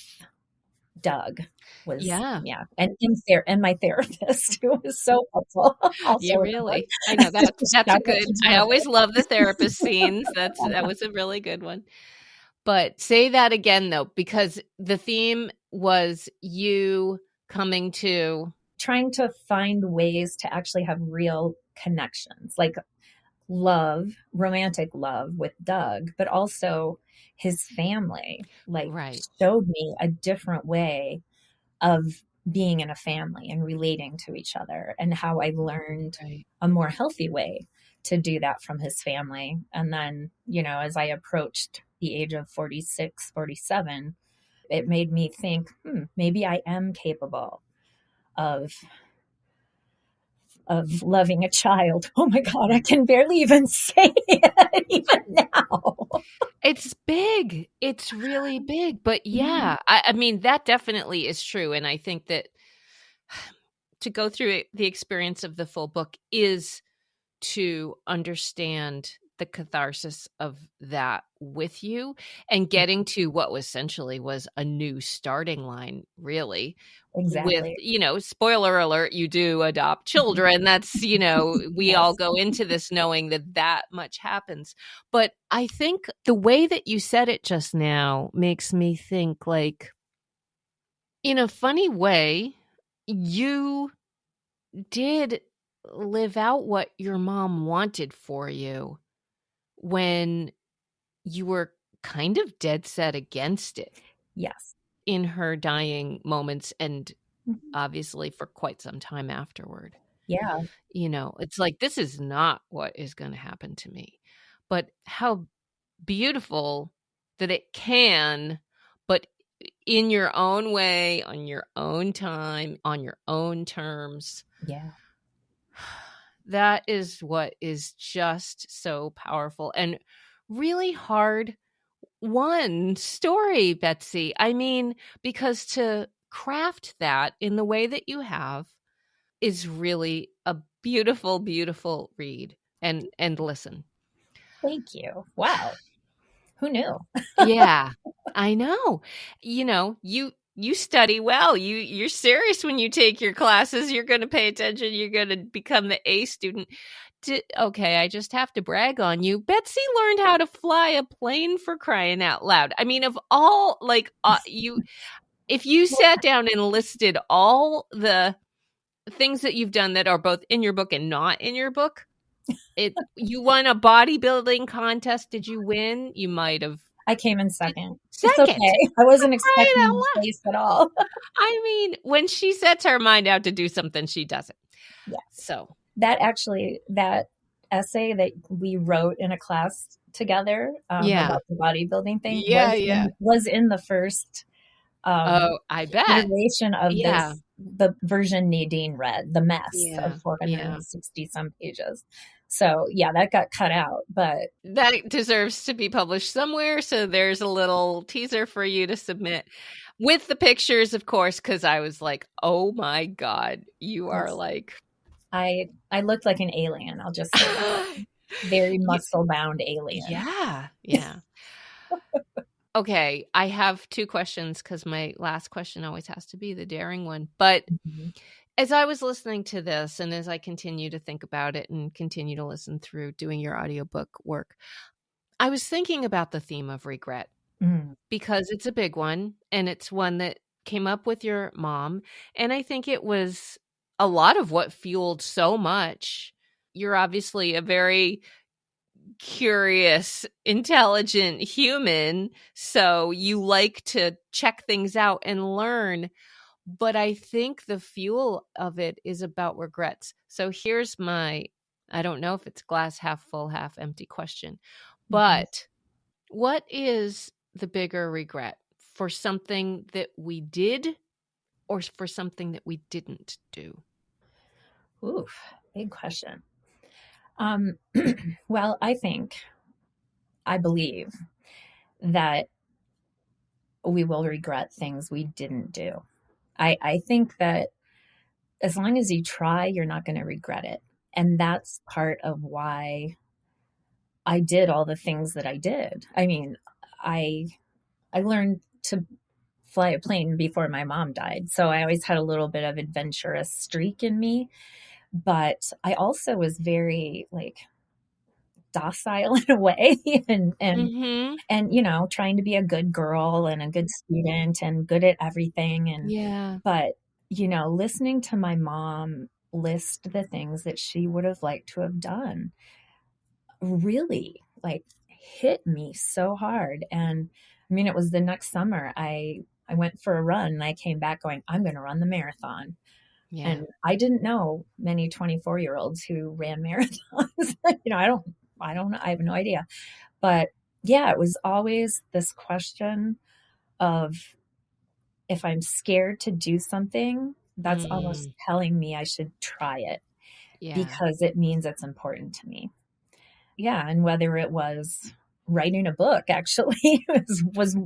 Doug was, Yeah. yeah. And my therapist, who was so helpful. Also, You really, I know that's shout a out good, to I Jennifer. always love the therapist scenes. That was a really good one. But say that again though, because the theme was you coming to, Trying to find ways to actually have real connections, like love, romantic love with Doug, but also his family, like right, showed me a different way of being in a family and relating to each other, and how I learned right. a more healthy way to do that from his family. And then, as I approached the age of 46, 47, it made me think, maybe I am capable of loving a child. Oh my God, I can barely even say it even now. It's big. It's really big. But Mhm. yeah, I mean, that definitely is true. And I think that to go through the experience of the full book is to understand the catharsis of that with you and getting to what essentially was a new starting line, really. With, Exactly. spoiler alert, you do adopt children. That's, we all Yes. go into this knowing that that much happens. But I think the way that you said it just now makes me think, like, in a funny way, you did live out what your mom wanted for you when you were kind of dead set against it Yes. in her dying moments, and Mhm. obviously for quite some time afterward. Yeah. It's like, this is not what is going to happen to me. But how beautiful that it can, but in your own way, on your own time, on your own terms. Yeah. That is what is just so powerful and really hard one story, Betsy. I mean, because to craft that in the way that you have is really a beautiful, beautiful read and listen. Thank you. Wow. Who knew? Yeah, I know. You study well. You're serious when you take your classes. You're going to pay attention. You're going to become the A student. Okay, I just have to brag on you. Betsy learned how to fly a plane, for crying out loud. I mean, of all, like, if you sat down and listed all the things that you've done that are both in your book and not in your book, you won a bodybuilding contest. Did you win? You might have. I came in second. It's Second, okay. I wasn't right out expecting loud. place at all. I mean, when she sets her mind out to do something, she does it. Yeah. So That essay that we wrote in a class together, yeah, about the bodybuilding thing yeah, yeah. was in the first Oh, I bet. iteration of Yeah, the version Nadine read, the mess yeah, of yeah. 460 some pages. So yeah, that got cut out, but That deserves to be published somewhere. So there's a little teaser for you to submit with the pictures, of course, because I was like, oh my God, you are yes, like. I looked like an alien. I'll just say that. Very You- muscle bound alien. yeah, yeah. Okay, I have two questions because my last question always has to be the daring one. But Mhm. as I was listening to this and as I continue to think about it and continue to listen through doing your audiobook work, I was thinking about the theme of regret Mm. because it's a big one and it's one that came up with your mom. And I think it was a lot of what fueled so much. You're obviously a very curious, intelligent human. So you like to check things out and learn. But I think the fuel of it is about regrets. So here's I don't know if it's glass half full, half empty question, Mhm. but what is the bigger regret, for something that we did or for something that we didn't do? Oof, big question. Well, I believe that we will regret things we didn't do. I think that as long as you try, you're not going to regret it. And that's part of why I did all the things that I did. I mean, I I learned to fly a plane before my mom died. So I always had a little bit of adventurous streak in me, but I also was very like docile in a way Mm-hmm. and trying to be a good girl and a good student and good at everything and Yeah. but listening to my mom list the things that she would have liked to have done really like hit me so hard. And I mean, it was the next summer I went for a run and I came back going, I'm going to run the marathon. Yeah. And I didn't know many 24-year-olds who ran marathons. I don't know. I have no idea. But yeah, it was always this question of if I'm scared to do something, that's almost Mm. telling me I should try it Yeah. because it means it's important to me. Yeah, and whether it was writing a book actually was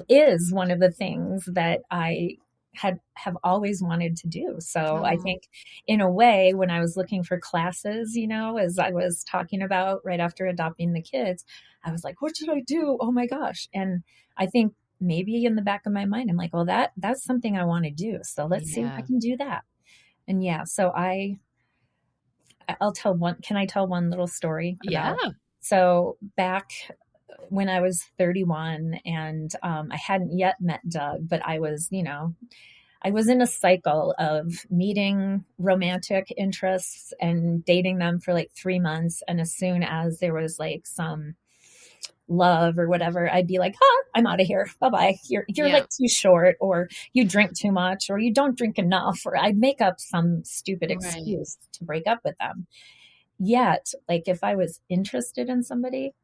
is one of the things that I have always wanted to do. So I Oh, think in a way when I was looking for classes, as I was talking about right after adopting the kids, I was like, what should I do? Oh my gosh. And I think maybe in the back of my mind I'm like, well that's something I want to do. So let's see if I yeah. can do that. And yeah, so I'll tell one. Can I tell one little story Yeah. about? So back when I was 31 and I hadn't yet met Doug, but I was in a cycle of meeting romantic interests and dating them for like 3 months. And as soon as there was like some love or whatever, I'd be like, I'm out of here. Bye bye. You're Yeah. like too short, or you drink too much, or you don't drink enough, or I'd make up some stupid Right. excuse to break up with them. Yet, like if I was interested in somebody,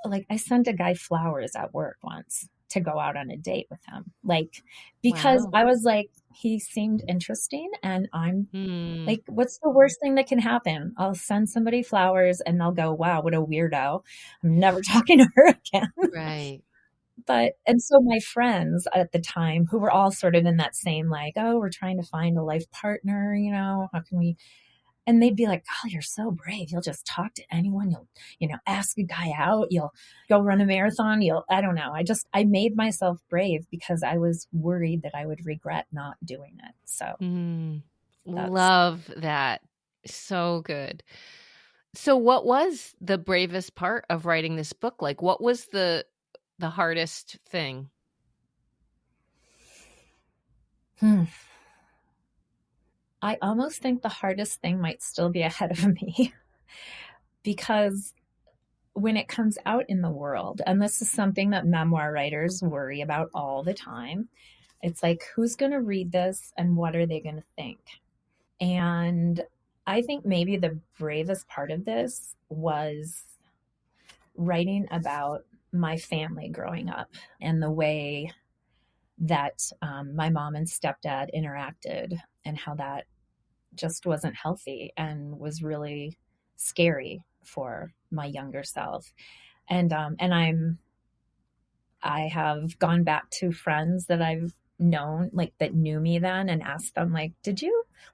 like I sent a guy flowers at work once to go out on a date with him. Like because Wow. I was like he seemed interesting and I'm Hmm. like what's the worst thing that can happen? I'll send somebody flowers and they'll go, "Wow, what a weirdo. I'm never talking to her again." Right. But and so my friends at the time who were all sort of in that same like, "Oh, we're trying to find a life partner, how can we?" And they'd be like, "Oh, you're so brave. You'll just talk to anyone. You'll, ask a guy out. You'll go run a marathon. I don't know. I made myself brave because I was worried that I would regret not doing it." So Mm. that's, Love that. So good. So what was the bravest part of writing this book? Like what was the hardest thing? hmm. I almost think the hardest thing might still be ahead of me because when it comes out in the world, and this is something that memoir writers worry about all the time, it's like, who's going to read this and what are they going to think? And I think maybe the bravest part of this was writing about my family growing up and the way that my mom and stepdad interacted and how that just wasn't healthy and was really scary for my younger self. And I have gone back to friends that I've known, like that knew me then, and asked them, like,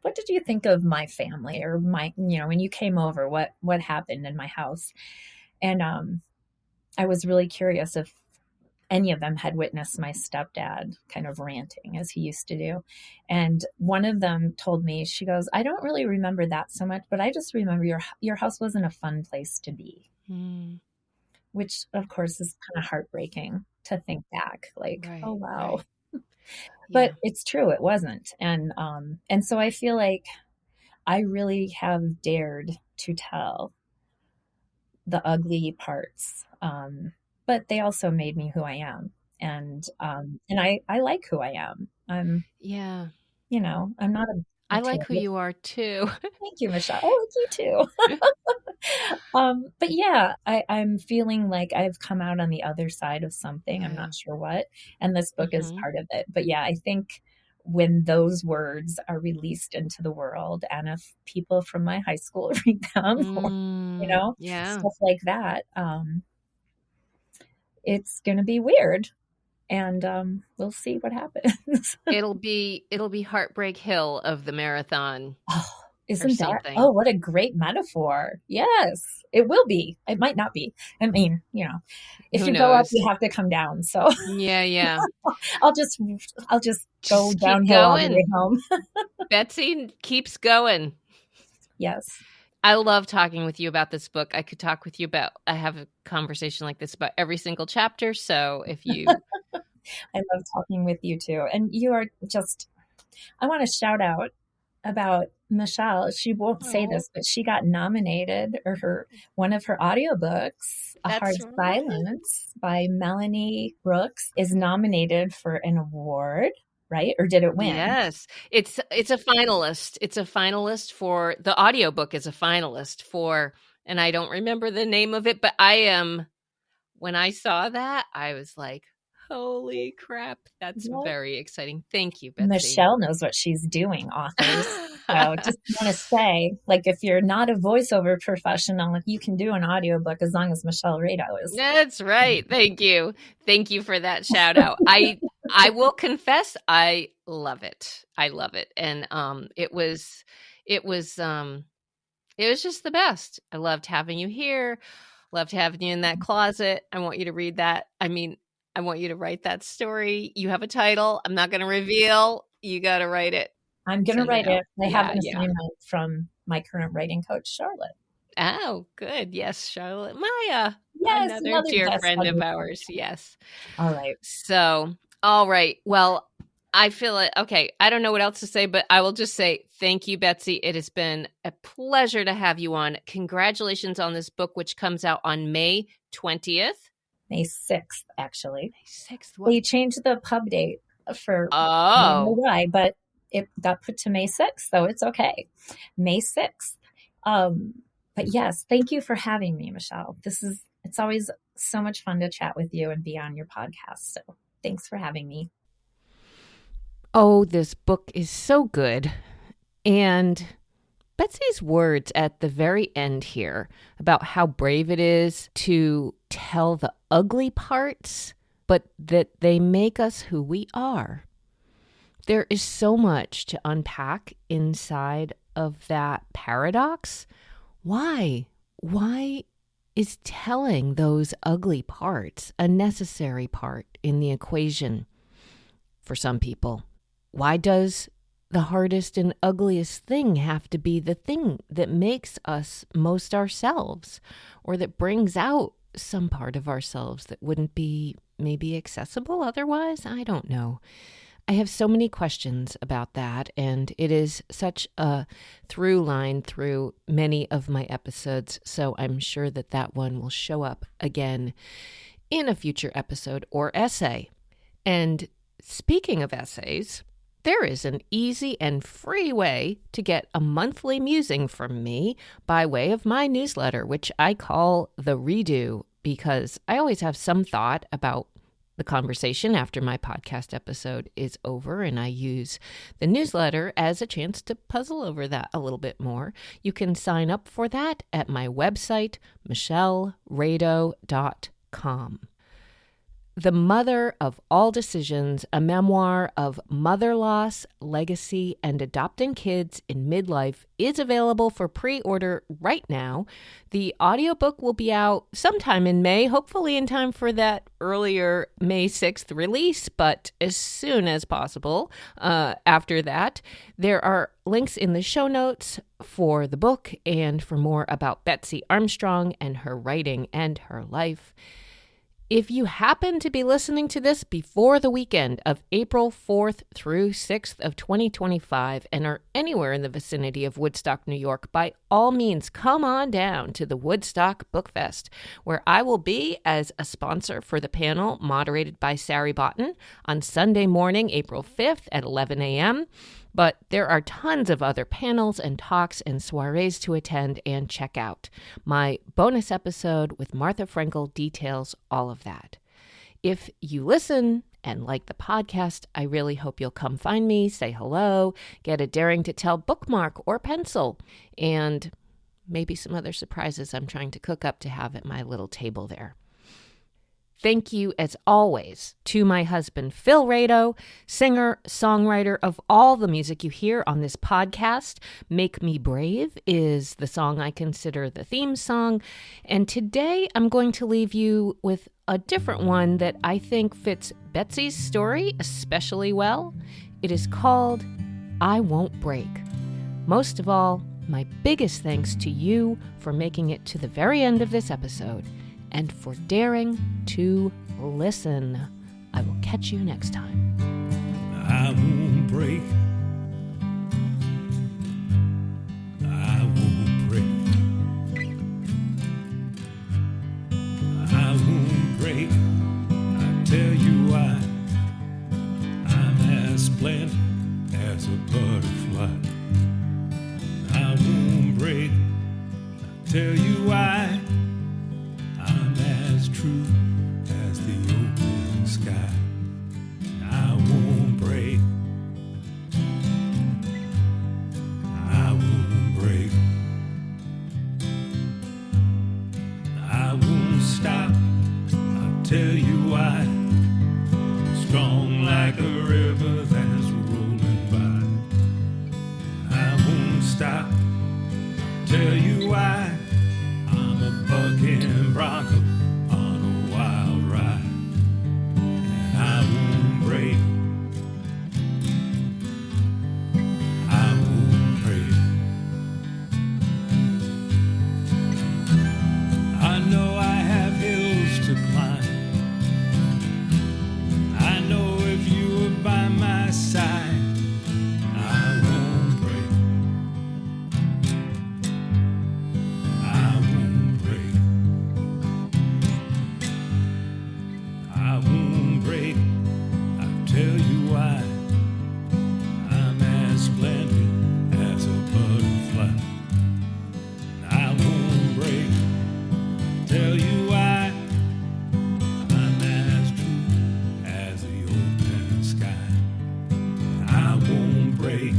what did you think of my family or when you came over, what happened in my house? And I was really curious if any of them had witnessed my stepdad kind of ranting as he used to do. And one of them told me, she goes, I don't really remember that so much, but I just remember your house wasn't a fun place to be, Mm. which of course is kind of heartbreaking to think back like, oh Right. wow. Right. But Yeah. it's true, it wasn't. And so I feel like I really have dared to tell the ugly parts. But they also made me who I am. And I like who I am. Yeah. I'm not a I like who terrible. you are too. Thank you, Michelle. I like you too. But yeah, I'm feeling like I've come out on the other side of something. I'm Yeah. not sure what, and this book is Hmm. part of it. But yeah, I think when those words are released into the world, and if people from my high school read them, or Mm. Yeah. stuff like that, it's going to be weird. and we'll see what happens. It'll be Heartbreak Hill of the marathon Oh, or isn't that? something. Oh, what a great metaphor. Yes, it will be. It might not be. I mean, if Who you go up, knows? you have to come down. So Yeah. I'll just go Just keep downhill all the way going. home. Betsy keeps going. Yes. I love talking with you about this book. I could talk with you about, I have a conversation like this about every single chapter. So if you, I love talking with you too. And you are just, I want to shout out about Michelle. She won't say Oh, this, but she got nominated, or one of her audiobooks, A Hard that's right. Silence by Melanie Brooks, is nominated for an award, right? Or did it win? Yes. It's a finalist. It's a finalist for the audiobook is a finalist for, and I don't remember the name of it, but when I saw that, I was like, holy crap, that's What? very exciting. Thank you, Betsy. Michelle knows what she's doing, authors. So just want to say, like, if you're not a voiceover professional, you can do an audiobook as long as Michelle Rado is. That's right. Thank you. Thank you for that shout out. I will confess I love it. I love it. And it was just the best. I loved having you here. Loved having you in that closet. I want you to read that. I mean, I want you to write that story. You have a title. I'm not going to reveal. You got to write it. I'm going to Send it write out. it. I have an Yeah. assignment from my current writing coach, Charlotte. Oh, good. Yes, Charlotte Maya. Yes, Another dear best friend of buddy. ours. Yes. All right. So, all right. Well, I feel it. Okay. I don't know what else to say, but I will just say thank you, Betsy. It has been a pleasure to have you on. Congratulations on this book, which comes out on May 20th. May 6th, actually. May 6th. They changed the pub date for I don't know why, but it got put to May 6th, so it's okay. May 6th. But yes, thank you for having me, Michelle. It's always so much fun to chat with you and be on your podcast. So thanks for having me. Oh, this book is so good. And Betsy's words at the very end here about how brave it is to tell the ugly parts, but that they make us who we are. There is so much to unpack inside of that paradox. Why? Why is telling those ugly parts a necessary part in the equation for some people? Why does the hardest and ugliest thing have to be the thing that makes us most ourselves, or that brings out some part of ourselves that wouldn't be maybe accessible otherwise? I don't know. I have so many questions about that, and it is such a through line through many of my episodes, so I'm sure that one will show up again in a future episode or essay. And speaking of essays, there is an easy and free way to get a monthly musing from me by way of my newsletter, which I call The Redo, because I always have some thought about the conversation after my podcast episode is over, and I use the newsletter as a chance to puzzle over that a little bit more. You can sign up for that at my website, michellerado.com. The Mother of All Decisions, a memoir of mother loss, legacy, and adopting kids in midlife, is available for pre-order right now. The audiobook will be out sometime in May, hopefully in time for that earlier May 6th release, but as soon as possible after that. There are links in the show notes for the book and for more about Betsy Armstrong and her writing and her life. If you happen to be listening to this before the weekend of April 4th through 6th of 2025 and are anywhere in the vicinity of Woodstock, New York, by all means, come on down to the Woodstock Book Fest, where I will be as a sponsor for the panel moderated by Sari Botten on Sunday morning, April 5th at 11 a.m., But there are tons of other panels and talks and soirees to attend and check out. My bonus episode with Martha Frankel details all of that. If you listen and like the podcast, I really hope you'll come find me, say hello, get a Daring to Tell bookmark or pencil, and maybe some other surprises I'm trying to cook up to have at my little table there. Thank you, as always, to my husband, Phil Rado, singer, songwriter of all the music you hear on this podcast. Make Me Brave is the song I consider the theme song. And today I'm going to leave you with a different one that I think fits Betsy's story especially well. It is called I Won't Break. Most of all, my biggest thanks to you for making it to the very end of this episode and for daring to listen. I will catch you next time. I won't break. I won't break. I won't break. I tell you why. I'm as splendid as a butterfly. I won't break. I tell you why. I'm as true as the open sky. I won't break. I won't break. I won't stop. I'll tell you why. Strong like a river that's rolling by. I won't stop. I'll tell you why. I'm a bucking bronco on a wild ride, and I won't break. I won't break. I know I have hills to climb. I know if you were by my side, I won't break. I won't break. I won't break. I'll tell you why. I'm as splendid as a butterfly. I won't break. Tell you why. I'm as true as the open sky. I won't break.